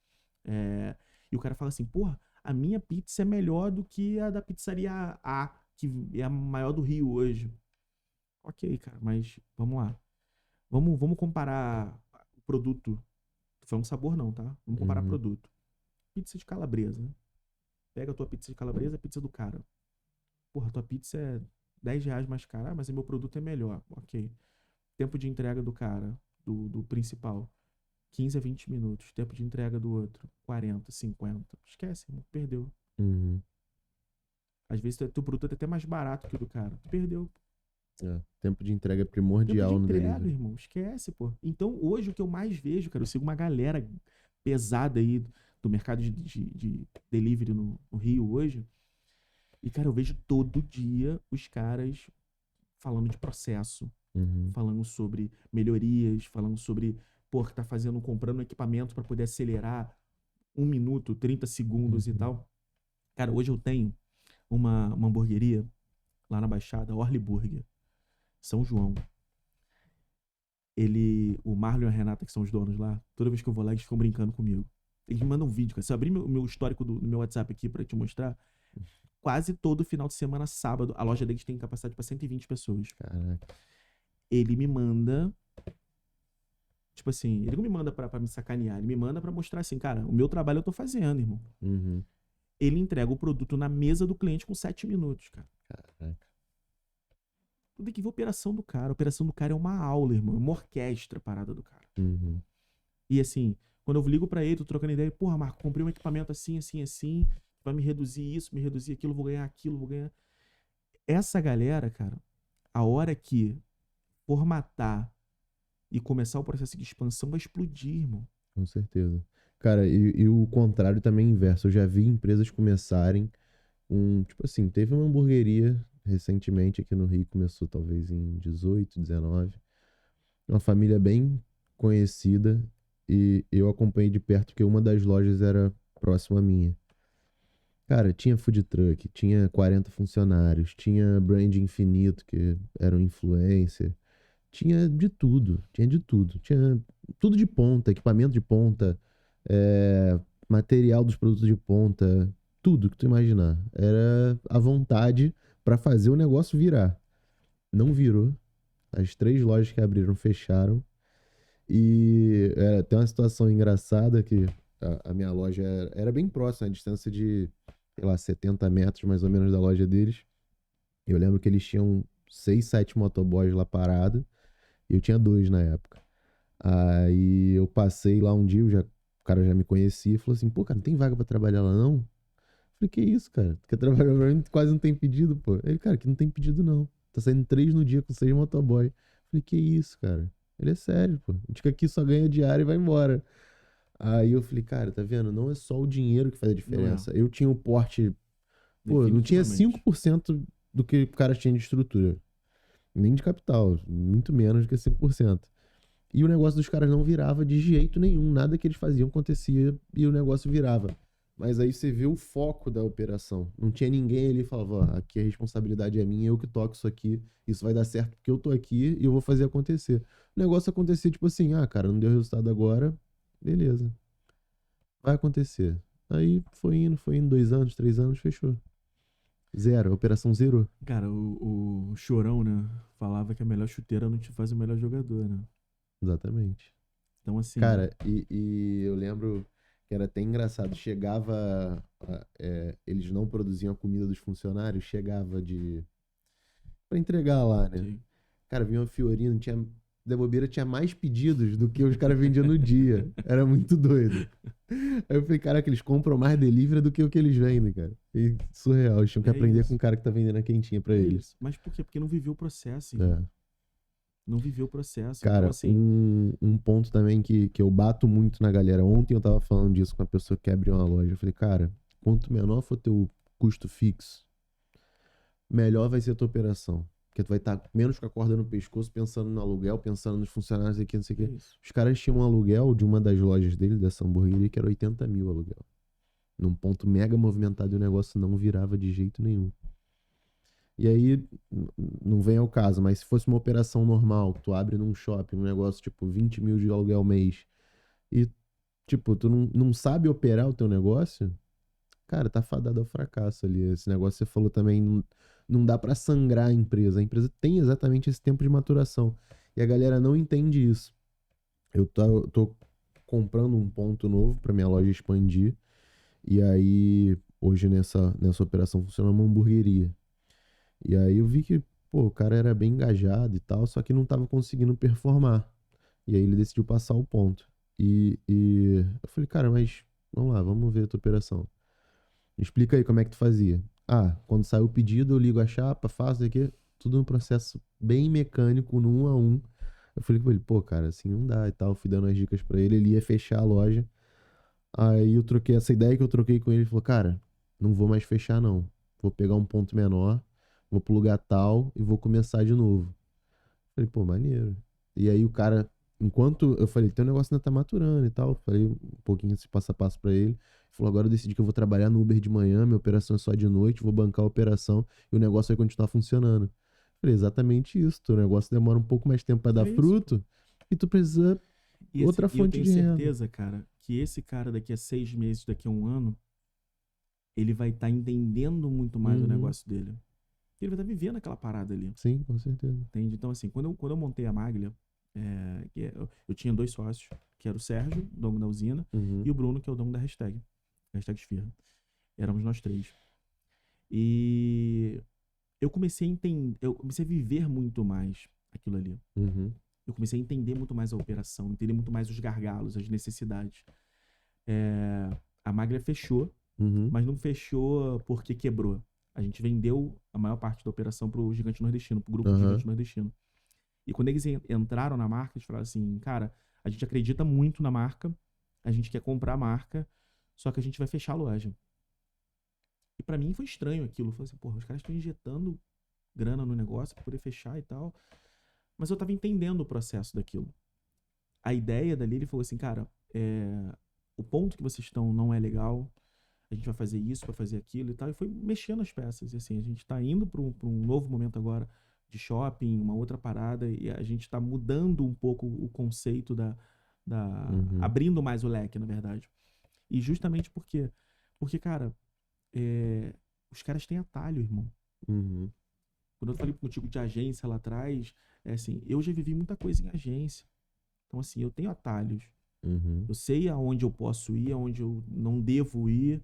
E o cara fala assim, porra, a minha pizza é melhor do que a da pizzaria A, que é a maior do Rio hoje. Ok, cara, mas vamos lá. Vamos comparar o produto falando sabor não, tá? Vamos comparar Uhum. produto. Pizza de calabresa. Pega a tua pizza de calabresa, a pizza do cara. Porra, tua pizza é R$ 10 mais cara. Ah, mas meu produto é melhor. Ok. Tempo de entrega do cara, do principal, 15 a 20 minutos. Tempo de entrega do outro, 40, 50. Esquece, irmão. Perdeu. Uhum. Às vezes teu produto é até mais barato que o do cara. Tu perdeu. É. Tempo de entrega é Tempo de primordial no entrega, delivery. irmão. Esquece, pô. Então, hoje, o que eu mais vejo, cara, eu sigo uma galera pesada aí do mercado de delivery no Rio hoje. E, cara, eu vejo todo dia os caras falando de processo, Uhum. falando sobre melhorias, falando sobre, pô, que tá fazendo, comprando um equipamento para poder acelerar 1 minuto, 30 segundos e Uhum. tal. Cara, hoje eu tenho uma hamburgueria lá na Baixada, Orly Burger, São João. O Marlon e a Renata, que são os donos lá, toda vez que eu vou lá, eles ficam brincando comigo. Eles me mandam um vídeo, cara. Se eu abrir meu histórico do meu WhatsApp aqui pra te mostrar, quase todo final de semana, sábado, a loja deles tem capacidade para 120 pessoas. Caraca. Ele me manda, tipo assim, ele não me manda pra me sacanear, ele me manda pra mostrar assim, cara, o meu trabalho eu tô fazendo, irmão. Uhum. Ele entrega o produto na mesa do cliente com 7 minutos, cara. Caraca. Tu tem que ver a operação do cara. A operação do cara é uma aula, irmão. É uma orquestra a parada do cara. Uhum. E assim, quando eu ligo pra ele, tô trocando ideia, porra, Marco, comprei um equipamento assim, assim, assim, vai me reduzir isso, me reduzir aquilo, vou ganhar aquilo, vou ganhar. Essa galera, cara, a hora que formatar e começar o processo de expansão vai explodir, irmão. Com certeza. Cara, e o contrário também é inverso. Eu já vi empresas começarem tipo assim, teve uma hamburgueria recentemente aqui no Rio, começou talvez em 18, 19. Uma família bem conhecida e eu acompanhei de perto porque uma das lojas era próxima à minha. Cara, tinha food truck, tinha 40 funcionários, tinha brand infinito, que era um influencer, tinha de tudo, tinha de tudo. Tinha tudo de ponta, equipamento de ponta, material dos produtos de ponta, tudo que tu imaginar. Era à vontade para fazer o negócio virar. Não virou. As 3 lojas que abriram fecharam. E tem uma situação engraçada que a minha loja era bem próxima, a distância de, sei lá, 70 metros mais ou menos da loja deles. Eu lembro que eles tinham 6, 7 motoboys lá parados. E eu tinha 2 na época. Aí eu passei lá um dia, o cara já me conhecia e falou assim: pô, cara, não tem vaga pra trabalhar lá não? Falei: que isso, cara? Tu quer trabalhar pra mim? Quase não tem pedido, pô. Ele: cara, que não tem pedido não. Tá saindo 3 no dia com 6 motoboy. Falei: que isso, cara? Ele: é sério, pô. A gente fica aqui, só ganha diário e vai embora. Aí eu falei: cara, tá vendo? Não é só o dinheiro que faz a Não é. diferença. Eu tinha o porte, pô, não tinha Definitivamente. 5% do que o cara tinha de estrutura. Nem de capital, muito menos do que 5%. E o negócio dos caras não virava de jeito nenhum. Nada que eles faziam acontecia e o negócio virava. Mas aí você vê o foco da operação. Não tinha ninguém ali que falava: ó, aqui a responsabilidade é minha, eu que toco isso aqui, isso vai dar certo porque eu tô aqui e eu vou fazer acontecer. O negócio acontecia tipo assim: ah, cara, não deu resultado agora, beleza, vai acontecer. Aí foi indo, 2 anos, 3 anos, fechou. Zero, a operação zerou. Cara, o Chorão, né, falava que a melhor chuteira não te faz o melhor jogador, né? Exatamente. Então, assim, Cara, e eu lembro que era até engraçado. Chegava. Eles não produziam a comida dos funcionários, chegava pra entregar lá, né? de- Cara, vinha uma Fiorino, da bobeira tinha mais pedidos do que os caras vendiam no dia. Era muito doido. Aí eu falei: caraca, eles compram mais delivery do que o que eles vendem, cara. E surreal, eles tinham que é aprender com isso, o cara que tá vendendo a quentinha pra é eles. isso. Mas por quê? Porque não viveu o processo, irmão. É. Não viveu o processo. Então, Cara, assim, um ponto também que eu bato muito na galera. Ontem eu tava falando disso com uma pessoa que quer abrir uma loja. Eu falei: cara, quanto menor for teu custo fixo, melhor vai ser a tua operação. Porque tu vai estar menos com a corda no pescoço, pensando no aluguel, pensando nos funcionários aqui, não sei o é quê. isso. Os caras tinham um aluguel de uma das lojas dele, dessa hamburgueria, que era 80 mil aluguel. Num ponto mega movimentado e o negócio não virava de jeito nenhum. E aí, não vem ao caso, mas se fosse uma operação normal, tu abre num shopping, um negócio tipo 20 mil de aluguel mês, e tipo, tu não sabe operar o teu negócio, cara, tá fadado ao fracasso ali. Esse negócio que você falou também, não dá pra sangrar a empresa. A empresa tem exatamente esse tempo de maturação. E a galera não entende isso. Eu tô comprando um ponto novo pra minha loja expandir. E aí, hoje nessa operação funciona uma hamburgueria. E aí eu vi que, pô, o cara era bem engajado e tal, só que não tava conseguindo performar. E aí ele decidiu passar o ponto. E eu falei, cara, mas vamos lá, vamos ver a tua operação. Me explica aí como é que tu fazia. Ah, quando saiu o pedido, eu ligo a chapa, faço aqui, tudo no processo bem mecânico, no 1 a 1. Eu falei com ele, pô, cara, assim não dá e tal. Fui dando as dicas pra ele, ele ia fechar a loja. Aí eu troquei essa ideia que eu troquei com ele, ele falou, cara, não vou mais fechar não. Vou pegar um ponto menor, vou pro lugar tal e vou começar de novo. Falei, pô, maneiro. E aí o cara, enquanto eu falei, teu negócio ainda tá maturando e tal, falei um pouquinho esse passo a passo pra ele. Ele falou, agora eu decidi que eu vou trabalhar no Uber de manhã, minha operação é só de noite, vou bancar a operação e o negócio vai continuar funcionando. Falei, exatamente isso, teu negócio demora um pouco mais tempo pra dar É isso. fruto e tu precisa E outra assim, eu fonte tenho de renda. certeza, cara, que esse cara daqui a 6 meses, daqui a 1 ano, ele vai estar entendendo muito mais o Uhum. negócio dele. Ele vai estar vivendo aquela parada ali. Sim, com certeza. Entende? Então, assim, quando eu montei a Maglia, eu tinha 2 sócios, que era o Sérgio, dono da usina, Uhum. e o Bruno, que é o dono da hashtag Esfirra. Éramos nós 3. E eu comecei a entender, eu comecei a viver muito mais aquilo ali. Uhum. Eu comecei a entender muito mais a operação, entender muito mais os gargalos, as necessidades. A Maglia fechou, Uhum. mas não fechou porque quebrou. A gente vendeu a maior parte da operação pro Gigante Nordestino, pro grupo do Aham. Gigante Nordestino. E quando eles entraram na marca, eles falaram assim, cara, a gente acredita muito na marca, a gente quer comprar a marca, só que a gente vai fechar a loja. E pra mim foi estranho aquilo. Eu falei assim, porra, os caras estão injetando grana no negócio pra poder fechar e tal. Mas eu tava entendendo o processo daquilo. A ideia dali, ele falou assim, cara, o ponto que vocês estão não é legal, a gente vai fazer isso, vai fazer aquilo e tal. E foi mexendo as peças. E assim, a gente tá indo pra um novo momento agora de shopping, uma outra parada, e a gente tá mudando um pouco o conceito Uhum. abrindo mais o leque, na verdade. E justamente porque, cara, os caras têm atalho, irmão. Uhum. Quando eu falei contigo de agência lá atrás, assim, eu já vivi muita coisa em agência. Então, assim, eu tenho atalhos. Uhum. Eu sei aonde eu posso ir, aonde eu não devo ir.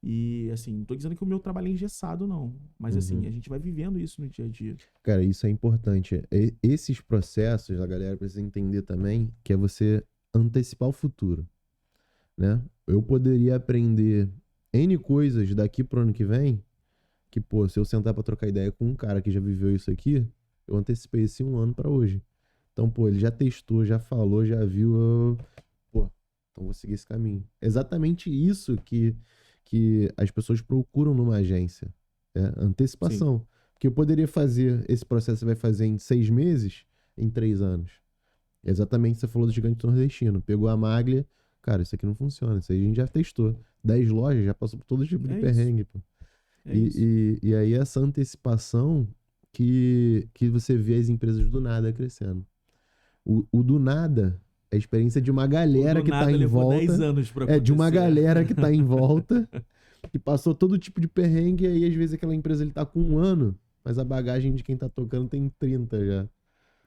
E, assim, não tô dizendo que o meu trabalho é engessado, não. Mas, assim, Uhum. a gente vai vivendo isso no dia a dia. Cara, isso é importante. Esses processos, a galera precisa entender também que é você antecipar o futuro, né? Eu poderia aprender N coisas daqui pro ano que vem, que, pô, se eu sentar pra trocar ideia com um cara que já viveu isso aqui, eu antecipei esse 1 ano pra hoje. Então, pô, ele já testou, já falou, já viu, pô, então vou seguir esse caminho. Exatamente isso que as pessoas procuram numa agência, Sim. antecipação. Porque eu poderia fazer, esse processo você vai fazer em 6 meses, em 3 anos. Exatamente, você falou do Gigante Nordestino. Pegou a Maglia, cara, isso aqui não funciona, isso aí a gente já testou. 10 lojas, já passou por todo tipo de É isso. perrengue, pô. É isso. E aí essa antecipação que você vê as empresas do nada crescendo. O do nada é a experiência de uma O galera do que tá nada em levou 10 volta. anos pra É, de uma acontecer. galera que tá em volta, que passou todo tipo de perrengue, e aí às vezes aquela empresa ele tá com 1 ano, mas a bagagem de quem tá tocando tem 30 já.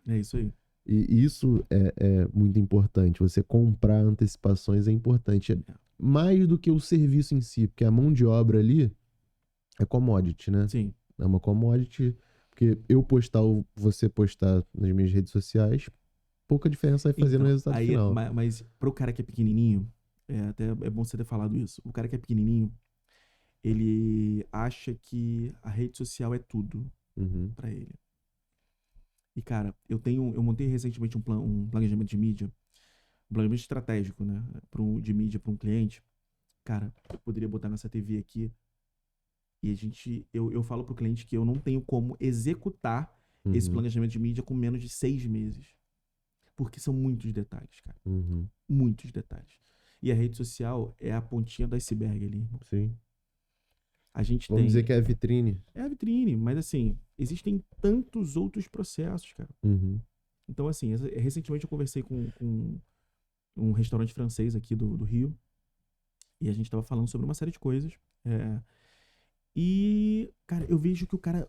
É isso aí. E isso é muito importante. Você comprar antecipações é importante. Mais do que o serviço em si, porque a mão de obra ali é commodity, né? Sim. É uma commodity, porque eu postar ou você postar nas minhas redes sociais, pouca diferença vai fazer no Então, resultado aí, final. mas pro cara que é pequenininho, até é bom você ter falado isso. O cara que é pequenininho, ele acha que a rede social é tudo Uhum, pra ele. E, cara, eu montei recentemente um planejamento de mídia, um planejamento estratégico, né, de mídia para um cliente. Cara, eu poderia botar nessa TV aqui e eu falo pro cliente que eu não tenho como executar esse uhum, planejamento de mídia com menos de 6 meses. Porque são muitos detalhes, cara. uhum. Muitos detalhes. E a rede social é a pontinha do iceberg ali, irmão. Sim. A gente Vamos dizer tem. que é a vitrine. É a vitrine, mas assim, existem tantos outros processos, cara. Uhum, Então, assim, recentemente eu conversei com um restaurante francês aqui do Rio. E a gente tava falando sobre uma série de coisas. E, cara, eu vejo que o cara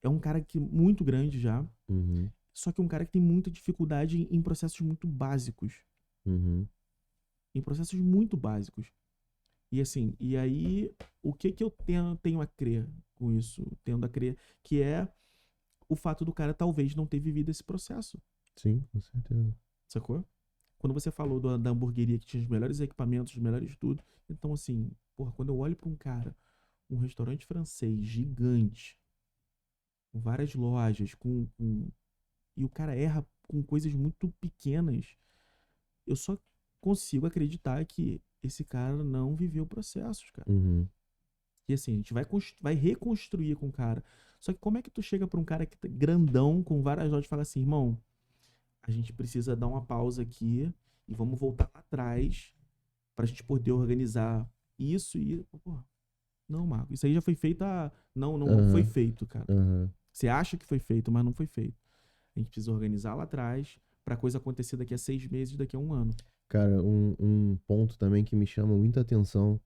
é um cara que muito grande já. uhum, Só que é um cara que tem muita dificuldade em processos muito básicos. uhum. em processos muito básicos. E assim, e aí, o que eu tenho a crer com isso? Tendo a crer que é o fato do cara talvez não ter vivido esse processo. Sim, com certeza. Sacou? Quando você falou da hamburgueria que tinha os melhores equipamentos, os melhores tudo. Então, assim, porra, quando eu olho pra um cara, um restaurante francês gigante, com várias lojas, e o cara erra com coisas muito pequenas, eu só consigo acreditar que esse cara não viveu processos, cara. Uhum. E assim, a gente vai reconstruir com o cara. Só que como é que tu chega pra um cara que tá grandão, com várias lojas, e fala assim, irmão, a gente precisa dar uma pausa aqui e vamos voltar lá atrás pra gente poder organizar isso e... Pô, não, Marco, isso aí já foi feito há... Não foi Aham, feito, cara. aham. Você acha que foi feito, mas não foi feito. A gente precisa organizar lá atrás pra coisa acontecer daqui a 6 meses, daqui a 1 ano. Cara, um ponto também que me chama muita atenção.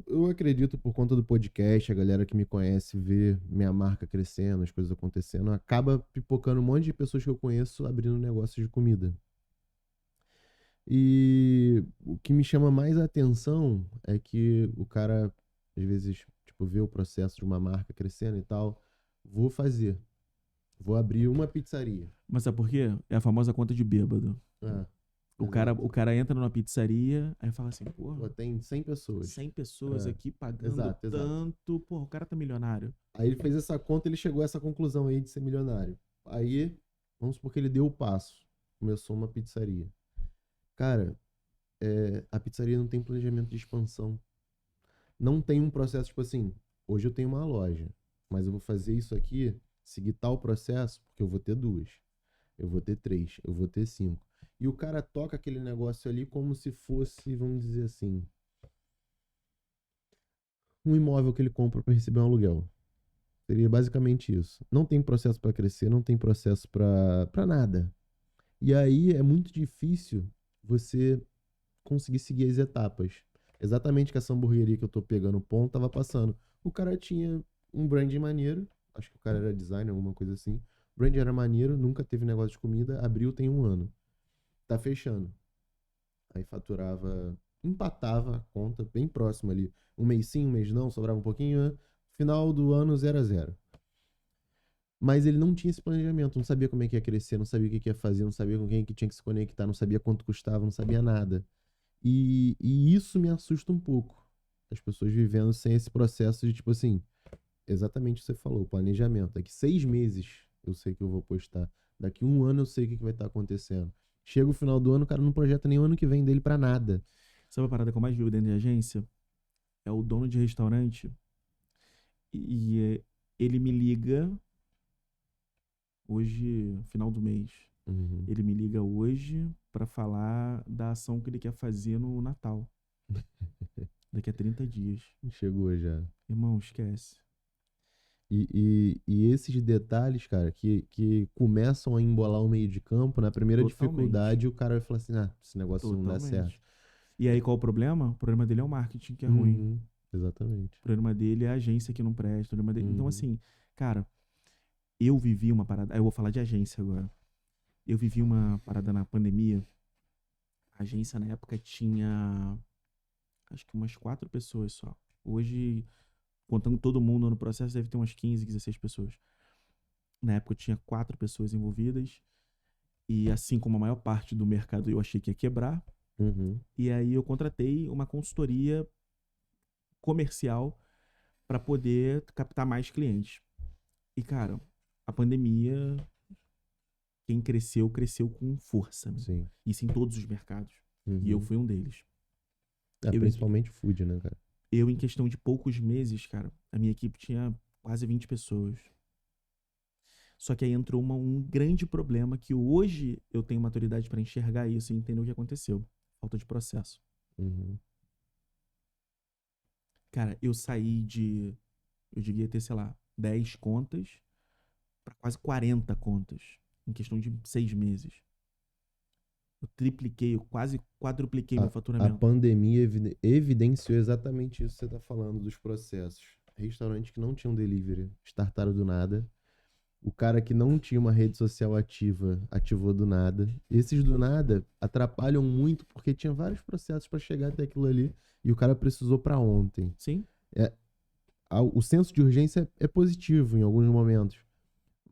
Eu acredito por conta do podcast, a galera que me conhece vê minha marca crescendo, as coisas acontecendo, acaba pipocando um monte de pessoas que eu conheço abrindo negócios de comida. E o que me chama mais a atenção é que o cara, às vezes, tipo, vê o processo de uma marca crescendo e tal. Vou fazer. Vou abrir uma pizzaria. Mas sabe por quê? É a famosa conta de bêbado. Ah, O exato. cara entra numa pizzaria, aí fala assim, Pô, porra, tem 100 pessoas. 100 pessoas É, aqui pagando exato, exato. tanto, porra, o cara tá milionário. Aí ele fez essa conta, ele chegou a essa conclusão aí de ser milionário. Aí, vamos supor que ele deu o passo. Começou uma pizzaria. Cara, a pizzaria não tem planejamento de expansão. Não tem um processo tipo assim, hoje eu tenho uma loja, mas eu vou fazer isso aqui, seguir tal processo, porque eu vou ter duas, eu vou ter três, eu vou ter cinco. E o cara toca aquele negócio ali como se fosse, vamos dizer assim, um imóvel que ele compra para receber um aluguel. Seria basicamente isso. Não tem processo para crescer, não tem processo para nada. E aí é muito difícil você conseguir seguir as etapas. Exatamente que essa hamburgueria que eu tô pegando o ponto tava passando. O cara tinha um brand maneiro, acho que o cara era designer, alguma coisa assim. O brand era maneiro, nunca teve negócio de comida, abriu tem 1 ano. Tá fechando. Aí faturava, empatava a conta bem próximo ali. Um mês sim, um mês não, sobrava um pouquinho. Né? Final do ano, 0 a 0. Mas ele não tinha esse planejamento, não sabia como é que ia crescer, não sabia o que ia fazer, não sabia com quem que tinha que se conectar, não sabia quanto custava, não sabia nada. E isso me assusta um pouco. As pessoas vivendo sem esse processo de, tipo assim, exatamente o que você falou, planejamento. Daqui 6 meses eu sei que eu vou postar. Daqui 1 ano eu sei o que vai estar acontecendo. Chega o final do ano, o cara não projeta nem o ano que vem dele pra nada. Sabe a parada que eu mais vivo dentro de agência? É o dono de restaurante ele me liga hoje, final do mês. Uhum. Ele me liga hoje pra falar da ação que ele quer fazer no Natal. Daqui a 30 dias. Chegou já. Irmão, esquece. E esses detalhes, cara, que começam a embolar o meio de campo, na primeira Totalmente. dificuldade, o cara vai falar assim: ah, esse negócio não dá certo. Totalmente. E aí, qual o problema? O problema dele é o marketing, que é ruim. Uhum. Exatamente. O problema dele é a agência que não presta. O problema dele... Então, Uhum. assim, cara, eu vivi uma parada. Eu vou falar de agência agora. Eu vivi uma parada na pandemia. A agência na época tinha acho que umas 4 pessoas só. Hoje, contando todo mundo no processo, deve ter umas 15, 16 pessoas. Na época eu tinha 4 pessoas envolvidas. E assim como a maior parte do mercado eu achei que ia quebrar. Uhum. E aí eu contratei uma consultoria comercial para poder captar mais clientes. E, cara, a pandemia, quem cresceu, cresceu com força, né? Sim. Isso em todos os mercados. E eu Uhum. fui um deles. Eu, Principalmente food, né, cara? eu, em questão de poucos meses, cara, a minha equipe tinha quase 20 pessoas. Só que aí entrou um grande problema que hoje eu tenho maturidade para enxergar isso e entender o que aconteceu. Falta de processo. Uhum. Cara, eu saí de... Eu devia ter, sei lá, 10 contas para quase 40 contas em questão de 6 meses. Eu tripliquei, eu quase quadrupliquei meu A faturamento. pandemia evidenciou exatamente isso que você está falando dos processos. Restaurantes que não tinham delivery startaram do nada. O cara que não tinha uma rede social ativa, ativou do nada. Esses do nada atrapalham muito porque tinha vários processos para chegar até aquilo ali e o cara precisou para ontem. Sim. O senso de urgência é positivo em alguns momentos,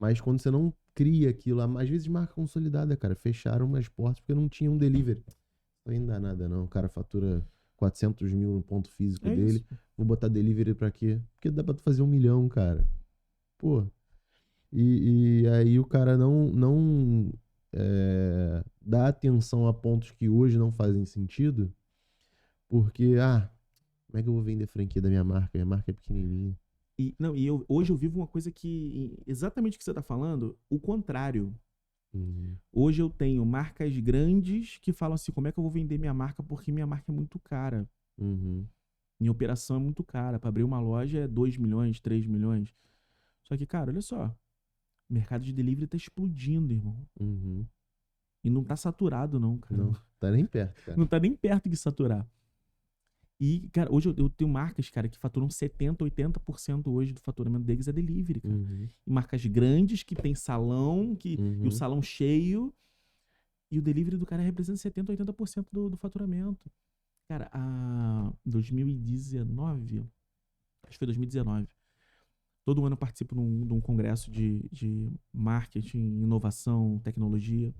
mas quando você não cria aquilo, às vezes marca consolidada, cara, fecharam umas portas porque não tinha um delivery. Isso aí não dá nada não, o cara fatura 400 mil no ponto físico dele, vou botar delivery pra quê? Porque dá pra tu fazer 1 milhão, cara. Pô, e aí o cara não dá atenção a pontos que hoje não fazem sentido, porque, como é que eu vou vender franquia da minha marca? Minha marca é pequenininha. Hoje eu vivo uma coisa que, exatamente o que você tá falando, o contrário. Uhum. Hoje eu tenho marcas grandes que falam assim, como é que eu vou vender minha marca? Porque minha marca é muito cara. Uhum. Minha operação é muito cara. Para abrir uma loja é 2 milhões, 3 milhões. Só que, cara, olha só. O mercado de delivery tá explodindo, irmão. Uhum. E não tá saturado, não, cara. Não, tá nem perto, cara. Não tá nem perto de saturar. E, cara, hoje eu tenho marcas, cara, que faturam 70%, 80% hoje do faturamento deles é delivery, cara. Uhum. E marcas grandes que tem salão, e o salão cheio. E o delivery do cara representa 70%, 80% do faturamento. Cara, 2019, acho que foi 2019. Todo ano eu participo de um congresso de marketing, inovação, tecnologia.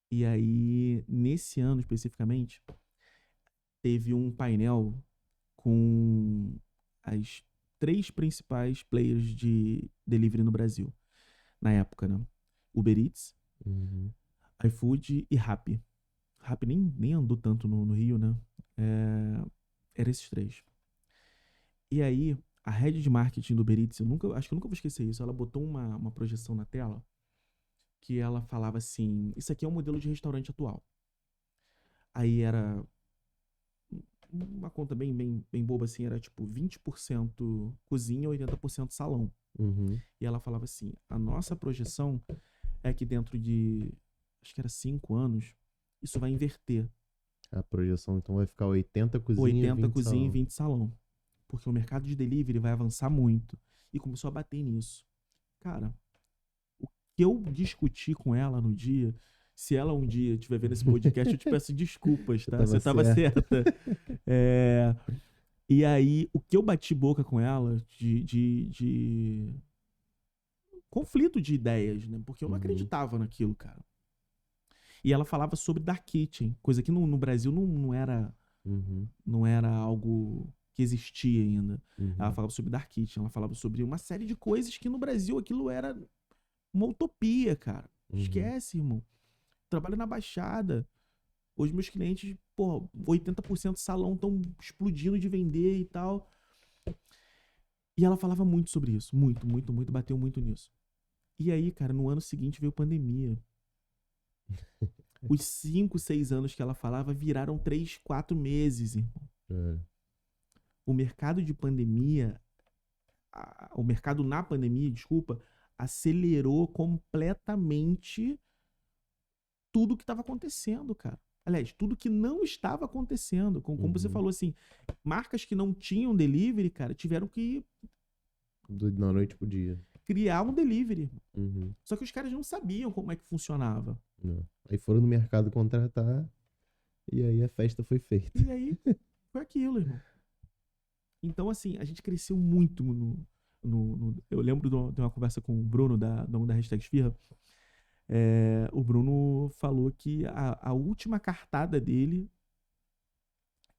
E aí, nesse ano especificamente, teve um painel com as 3 principais players de delivery no Brasil. Na época, né? Uber Eats, iFood e Rappi. Rappi nem andou tanto no Rio, né? Era esses 3. E aí, a head de marketing do Uber Eats, acho que eu nunca vou esquecer isso, ela botou uma projeção na tela que ela falava assim, isso aqui é o modelo de restaurante atual. Aí era uma conta bem boba assim, era tipo 20% cozinha, 80% salão. E ela falava assim, a nossa projeção é que dentro de, acho que era 5 anos, isso vai inverter. A projeção então vai ficar 80 cozinha, 80 20 cozinha salão. E 20 salão. Porque o mercado de delivery vai avançar muito. E começou a bater nisso. Cara, o que eu discuti com ela no dia, se ela um dia estiver vendo esse podcast, eu te peço desculpas, tá? Você tava certa. E aí, o que eu bati boca com ela de conflito de ideias, né? Porque eu não acreditava naquilo, cara. E ela falava sobre dark kitchen, coisa que no Brasil não era algo que existia ainda. Ela falava sobre dark kitchen, ela falava sobre uma série de coisas que no Brasil aquilo era uma utopia, cara. Esquece, irmão. Trabalho na Baixada. Hoje meus clientes, 80% salão estão explodindo de vender e tal. E ela falava muito sobre isso. Muito, muito, muito. Bateu muito nisso. E aí, cara, no ano seguinte veio pandemia. Os 5, 6 anos que ela falava viraram 3, 4 meses, irmão. O mercado de pandemia, o mercado na pandemia, desculpa, acelerou completamente tudo que estava acontecendo, cara. Aliás, tudo que não estava acontecendo. Como você falou assim, marcas que não tinham delivery, cara, tiveram que da noite pro dia criar um delivery. Só que os caras não sabiam como é que funcionava. Não. Aí foram no mercado contratar e aí a festa foi feita. E aí foi aquilo, irmão. Então, assim, a gente cresceu muito eu lembro de uma conversa com o Bruno da Hashtag Esfirra. O Bruno falou que a última cartada dele,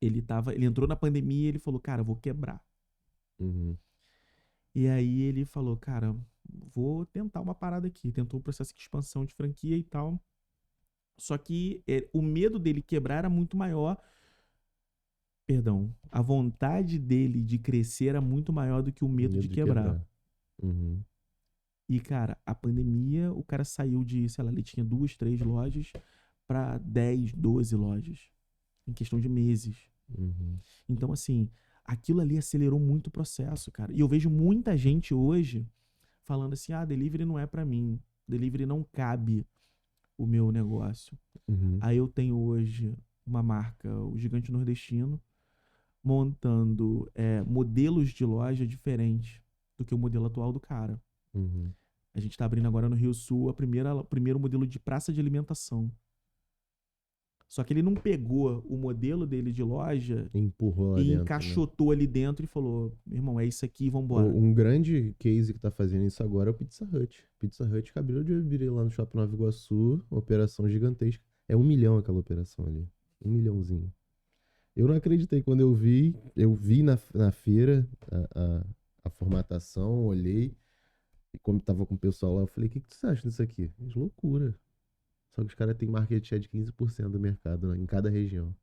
ele entrou na pandemia e ele falou, cara, vou quebrar. E aí ele falou, cara, vou tentar uma parada aqui. Tentou um processo de expansão de franquia e tal. Só que o medo dele quebrar era muito maior. Perdão, a vontade dele de crescer era muito maior do que o medo de quebrar. E, cara, a pandemia, o cara saiu de, sei lá, ele tinha 2, 3 lojas para 10, 12 lojas. Em questão de meses. Então, assim, aquilo ali acelerou muito o processo, cara. E eu vejo muita gente hoje falando assim, delivery não é para mim. Delivery não cabe o meu negócio. Aí eu tenho hoje uma marca, o Gigante Nordestino, montando modelos de loja diferentes do que o modelo atual do cara. A gente tá abrindo agora no Rio Sul o primeiro modelo de praça de alimentação. Só que ele não pegou o modelo dele de loja Empurrou lá e dentro, né? encaixotou ali dentro e falou, meu irmão, é isso aqui, vambora. Um grande case que tá fazendo isso agora é o Pizza Hut. Pizza Hut acabou de abrir lá no Shopping Nova Iguaçu, uma operação gigantesca. É 1 milhão aquela operação ali. 1 milhãozinho. Eu não acreditei quando eu vi na feira a formatação, olhei, e como tava com o pessoal lá, eu falei, o que você acha disso aqui? É loucura. Só que os caras têm market share de 15% do mercado, né, em cada região.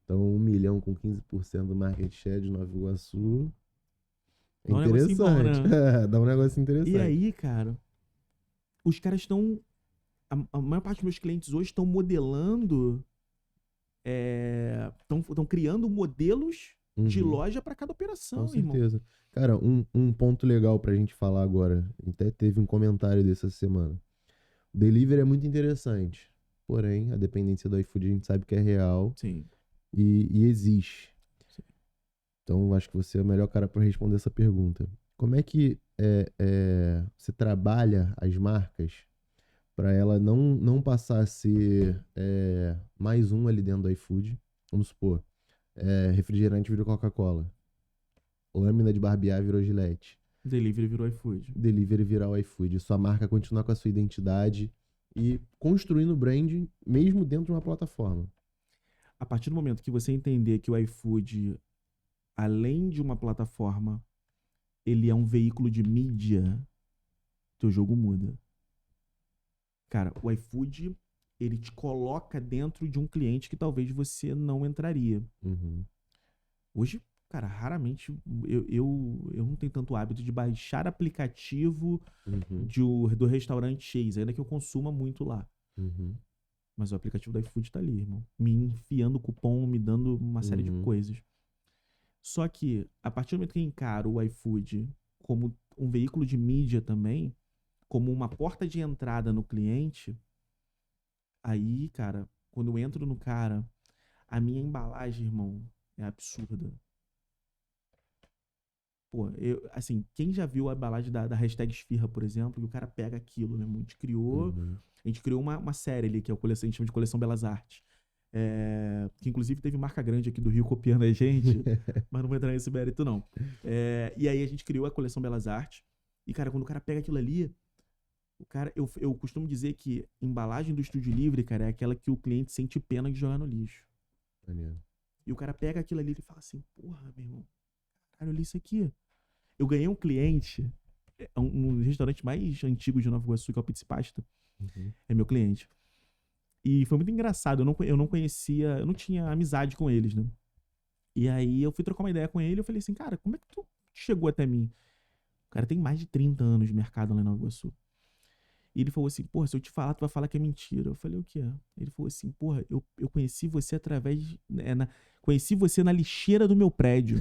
Então, 1 milhão com 15% do market share de Nova Iguaçu é Dá um negocinho bom, interessante. né? Dá um negócio E interessante. aí, cara, os caras estão... A maior parte dos meus clientes hoje estão modelando... Estão criando modelos de loja para cada operação, Com irmão. certeza. Cara, um ponto legal pra gente falar agora, até teve um comentário dessa semana. O delivery é muito interessante, porém, a dependência do iFood a gente sabe que é real Sim. e existe. Sim. Então, acho que você é o melhor cara para responder essa pergunta. Como é que você trabalha as marcas para ela não passar a ser mais um ali dentro do iFood? Vamos supor, refrigerante virou Coca-Cola, lâmina de barbear virou Gillette, Delivery virou iFood. delivery virar o iFood. Sua marca continuar com a sua identidade e construindo branding mesmo dentro de uma plataforma. A partir do momento que você entender que o iFood, além de uma plataforma, ele é um veículo de mídia, teu jogo muda. Cara, o iFood, ele te coloca dentro de um cliente que talvez você não entraria. Uhum. Hoje, cara, raramente eu não tenho tanto hábito de baixar aplicativo do restaurante X, ainda que eu consuma muito lá. Uhum. Mas o aplicativo do iFood tá ali, irmão. Me enfiando cupom, me dando uma série de coisas. Só que, a partir do momento que eu encaro o iFood como um veículo de mídia também, como uma porta de entrada no cliente, aí, cara, quando eu entro no cara, a minha embalagem, irmão, é absurda. Pô, assim, quem já viu a embalagem da hashtag Esfirra, por exemplo, e o cara pega aquilo, né? A gente criou uma série ali, que é a coleção, a gente chama de Coleção Belas Artes. Que inclusive teve marca grande aqui do Rio copiando a gente, mas não vou entrar nesse mérito, não. E aí a gente criou a Coleção Belas Artes. E, cara, quando o cara pega aquilo ali, o cara, eu costumo dizer que embalagem do Estúdio Livre, cara, é aquela que o cliente sente pena de jogar no lixo. E o cara pega aquilo ali e fala assim, porra, meu irmão, caralho, olha isso aqui. Eu ganhei um cliente, um restaurante mais antigo de Nova Iguaçu, que é o Pizza Pasta, é meu cliente. E foi muito engraçado, eu não conhecia, eu não tinha amizade com eles, né? E aí eu fui trocar uma ideia com ele e eu falei assim, cara, como é que tu chegou até mim? O cara tem mais de 30 anos de mercado lá em Nova Iguaçu. E ele falou assim, porra, se eu te falar, tu vai falar que é mentira. Eu falei, o quê? Ele falou assim, porra, eu conheci você através, conheci você na lixeira do meu prédio.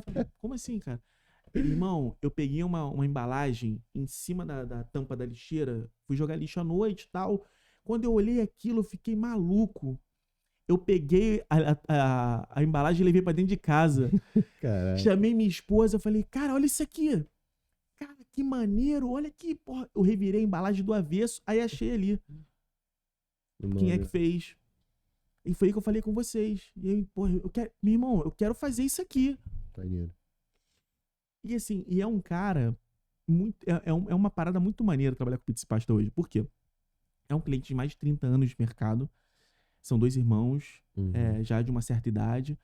Falei, como assim, cara? Ele, irmão, eu peguei uma embalagem em cima da tampa da lixeira, fui jogar lixo à noite e tal. Quando eu olhei aquilo, eu fiquei maluco. Eu peguei a embalagem e levei pra dentro de casa. Caraca. Chamei minha esposa, falei, cara, olha isso aqui. Cara, que maneiro, olha aqui, porra. Eu revirei a embalagem do avesso, aí achei ali. Quem é que fez? E foi aí que eu falei com vocês. E aí, porra, meu irmão, eu quero fazer isso aqui. Maneiro. E assim, é um cara muito. É uma parada muito maneira trabalhar com Pizza Pasta hoje. Por quê? É um cliente de mais de 30 anos de mercado. São 2 irmãos, já de uma certa idade.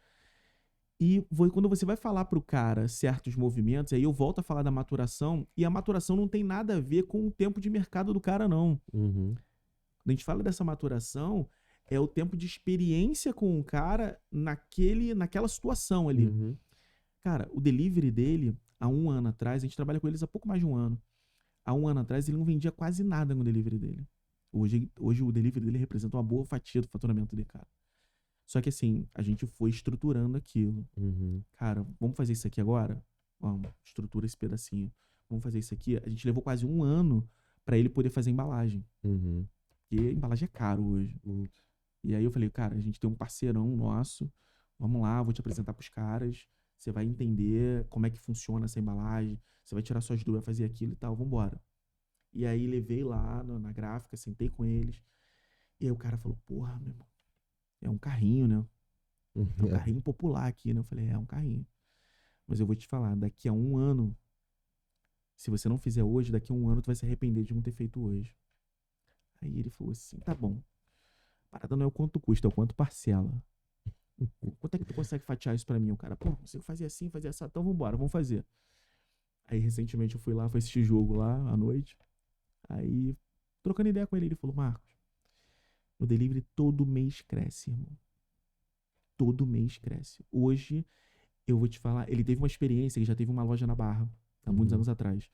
E quando você vai falar pro cara certos movimentos, aí eu volto a falar da maturação, e a maturação não tem nada a ver com o tempo de mercado do cara, não. Quando a gente fala dessa maturação, é o tempo de experiência com o cara naquela situação ali. Cara, o delivery dele, há 1 ano atrás, a gente trabalha com eles há pouco mais de 1 ano. Há 1 ano atrás, ele não vendia quase nada no delivery dele. Hoje o delivery dele representa uma boa fatia do faturamento dele, cara. Só que assim, a gente foi estruturando aquilo. Cara, vamos fazer isso aqui agora? Vamos, estrutura esse pedacinho. Vamos fazer isso aqui. A gente levou quase 1 ano pra ele poder fazer embalagem. Porque a embalagem é caro hoje. E aí eu falei, cara, a gente tem um parceirão nosso. Vamos lá, vou te apresentar pros caras. Você vai entender como é que funciona essa embalagem. Você vai tirar suas dúvidas, vai fazer aquilo e tal. Vambora. E aí levei lá na gráfica, sentei com eles. E aí o cara falou, porra, meu irmão, é um carrinho, né? É um carrinho popular aqui, né? Eu falei, é um carrinho. Mas eu vou te falar, daqui a 1 ano, se você não fizer hoje, daqui a 1 ano tu vai se arrepender de não ter feito hoje. Aí ele falou assim, tá bom. A parada não é o quanto custa, é o quanto parcela. Quanto é que tu consegue fatiar isso pra mim? O cara, pô, consigo fazer assim, fazer assim, então vambora, vamos fazer. Aí recentemente eu fui lá, fui assistir jogo lá à noite. Aí, trocando ideia com ele, ele falou, Marcos, o delivery todo mês cresce, irmão. Todo mês cresce. Hoje, eu vou te falar, ele teve uma experiência, ele já teve uma loja na Barra, há muitos anos atrás.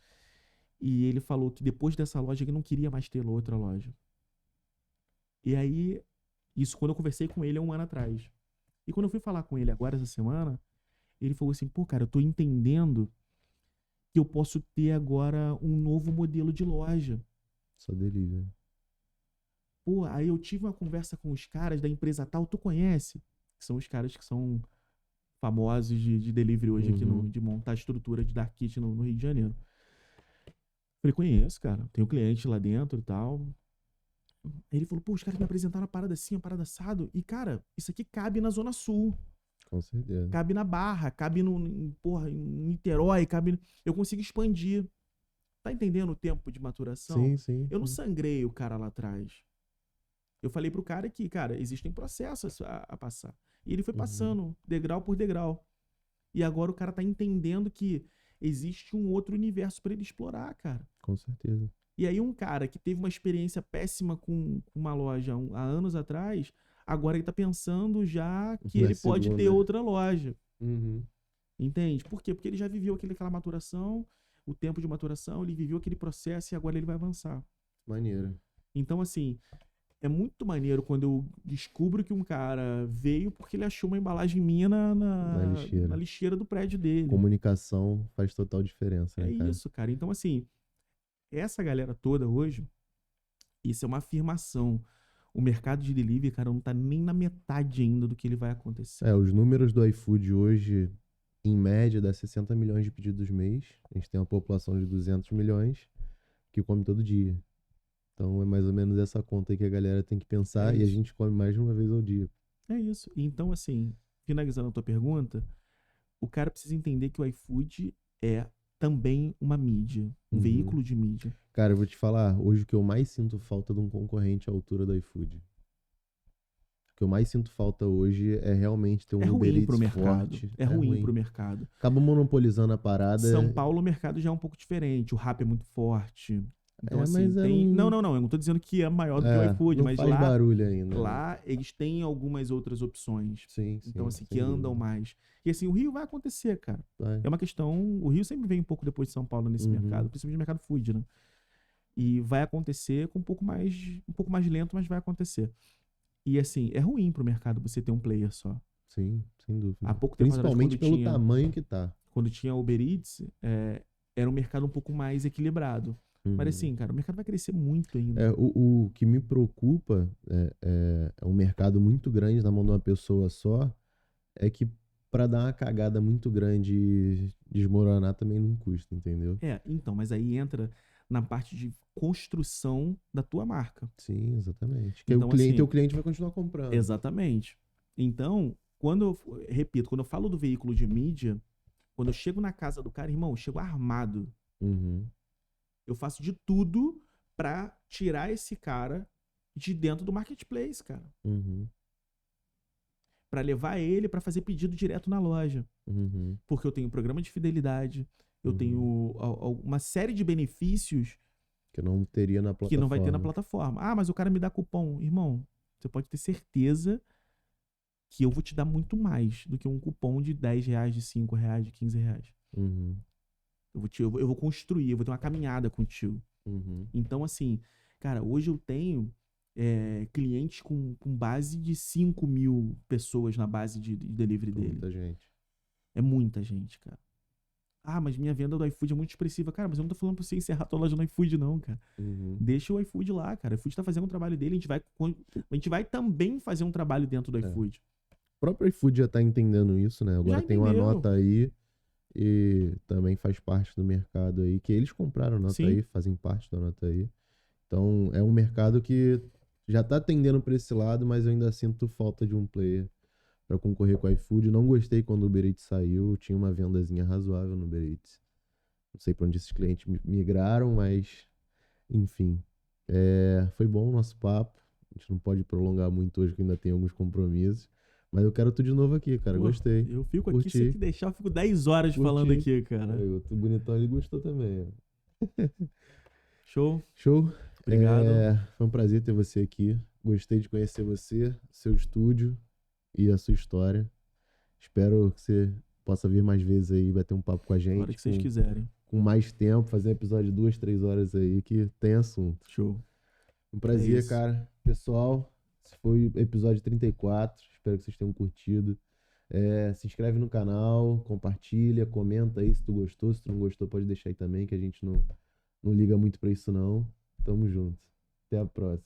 E ele falou que depois dessa loja, ele não queria mais ter outra loja. E aí, isso quando eu conversei com ele há 1 ano atrás. E quando eu fui falar com ele agora, essa semana, ele falou assim, pô, cara, eu tô entendendo que eu posso ter agora um novo modelo de loja. Só delivery. Pô, aí eu tive uma conversa com os caras da empresa tal, tu conhece? Que são os caras que são famosos de delivery hoje aqui, de montar estrutura de dark kitchen no Rio de Janeiro. Falei, conheço, cara. Tenho cliente lá dentro e tal. Aí ele falou, pô, os caras me apresentaram uma parada assim, uma parada assado. E, cara, isso aqui cabe na Zona Sul. Com certeza. Cabe na Barra, cabe em Niterói, cabe... Eu consigo expandir. Tá entendendo o tempo de maturação? Sim, sim. Eu não sangrei o cara lá atrás. Eu falei pro cara que, cara, existem processos a passar. E ele foi passando, degrau por degrau. E agora o cara tá entendendo que existe um outro universo pra ele explorar, cara. Com certeza. E aí um cara que teve uma experiência péssima com uma loja há anos atrás, agora ele tá pensando já que ele pode ter outra loja. Entende? Por quê? Porque ele já viveu aquela maturação, o tempo de maturação, ele viveu aquele processo e agora ele vai avançar. Maneiro. Então, assim, é muito maneiro quando eu descubro que um cara veio porque ele achou uma embalagem minha na lixeira do prédio dele. Comunicação faz total diferença, né, cara? É isso, cara. Então, assim, essa galera toda hoje, isso é uma afirmação. O mercado de delivery, cara, não tá nem na metade ainda do que ele vai acontecer. Os números do iFood hoje, em média, dá 60 milhões de pedidos mês. A gente tem uma população de 200 milhões que come todo dia. Então é mais ou menos essa conta aí que a galera tem que pensar e a gente come mais de uma vez ao dia. É isso. Então, assim, finalizando a tua pergunta, o cara precisa entender que o iFood é também uma mídia, um veículo de mídia. Cara, eu vou te falar, hoje o que eu mais sinto falta de um concorrente à altura do iFood. O que eu mais sinto falta hoje é realmente ter um Uber Eats forte. É ruim pro mercado. Acaba monopolizando a parada. São Paulo, o mercado já é um pouco diferente. O Rappi é muito forte. Então, assim, tem... Não, eu não tô dizendo que é maior do que o iFood, mas faz lá, barulho ainda, lá eles têm algumas outras opções. Sim, então, assim, que andam mais. E assim, o Rio vai acontecer, cara. É uma questão... O Rio sempre vem um pouco depois de São Paulo nesse mercado, principalmente no mercado food, né? E vai acontecer com um pouco mais lento, mas vai acontecer. E assim, é ruim pro mercado você ter um player só. Sim, sem dúvida. Há pouco tempo Principalmente pelo tamanho que tá. Quando tinha Uber Eats, era um mercado um pouco mais equilibrado. Mas assim, cara, o mercado vai crescer muito ainda. O que me preocupa é um mercado muito grande na mão de uma pessoa só, é que pra dar uma cagada muito grande e desmoronar também não custa, entendeu? Então, mas aí entra na parte de construção da tua marca. Sim, exatamente. Porque então, o cliente vai continuar comprando. Exatamente. Então, quando eu falo do veículo de mídia, quando eu chego na casa do cara, irmão, eu chego armado. Eu faço de tudo pra tirar esse cara de dentro do marketplace, cara. Pra levar ele pra fazer pedido direto na loja. Porque eu tenho programa de fidelidade, eu tenho uma série de benefícios que não teria na plataforma. Que não vai ter na plataforma. Ah, mas o cara me dá cupom. Irmão, você pode ter certeza que eu vou te dar muito mais do que um cupom de R$10, de R$5, de R$15. Eu vou construir, eu vou ter uma caminhada contigo. Então, assim, cara, hoje eu tenho clientes com base de 5 mil pessoas na base de delivery dele. Muita gente. É muita gente, cara. Ah, mas minha venda do iFood é muito expressiva. Cara, mas eu não tô falando pra você encerrar tua loja no iFood, não, cara. Deixa o iFood lá, cara. O iFood tá fazendo um trabalho dele, a gente vai também fazer um trabalho dentro do iFood. próprio iFood já tá entendendo isso, né? Agora Já tem uma entendeu. nota aí e também faz parte do mercado aí, que eles compraram a nota Sim. aí, fazem parte da nota aí. Então, é um mercado que já tá tendendo para esse lado, mas eu ainda sinto falta de um player para concorrer com o iFood. Não gostei quando o Uber Eats saiu, tinha uma vendazinha razoável no Uber Eats. Não sei para onde esses clientes migraram, mas enfim. Foi bom o nosso papo. A gente não pode prolongar muito hoje, que ainda tem alguns compromissos. Mas eu quero tu de novo aqui, cara. Pô, Gostei. eu fico aqui, se Curti. que deixar, eu fico 10 horas falando Curti. aqui, cara. Aí, outro bonitão ali gostou também. Show? Show? Obrigado. Foi um prazer ter você aqui. Gostei de conhecer você, seu estúdio e a sua história. Espero que você possa vir mais vezes aí, bater um papo com a A hora gente, que vocês quiserem. com mais tempo, fazer um episódio de 2, 3 horas aí, que tem assunto. Show. Um É prazer, isso. cara. Pessoal, esse foi o episódio 34. Espero que vocês tenham curtido. Se inscreve no canal, compartilha, comenta aí se tu gostou. Se tu não gostou, pode deixar aí também, que a gente não liga muito pra isso, não. Tamo junto. Até a próxima.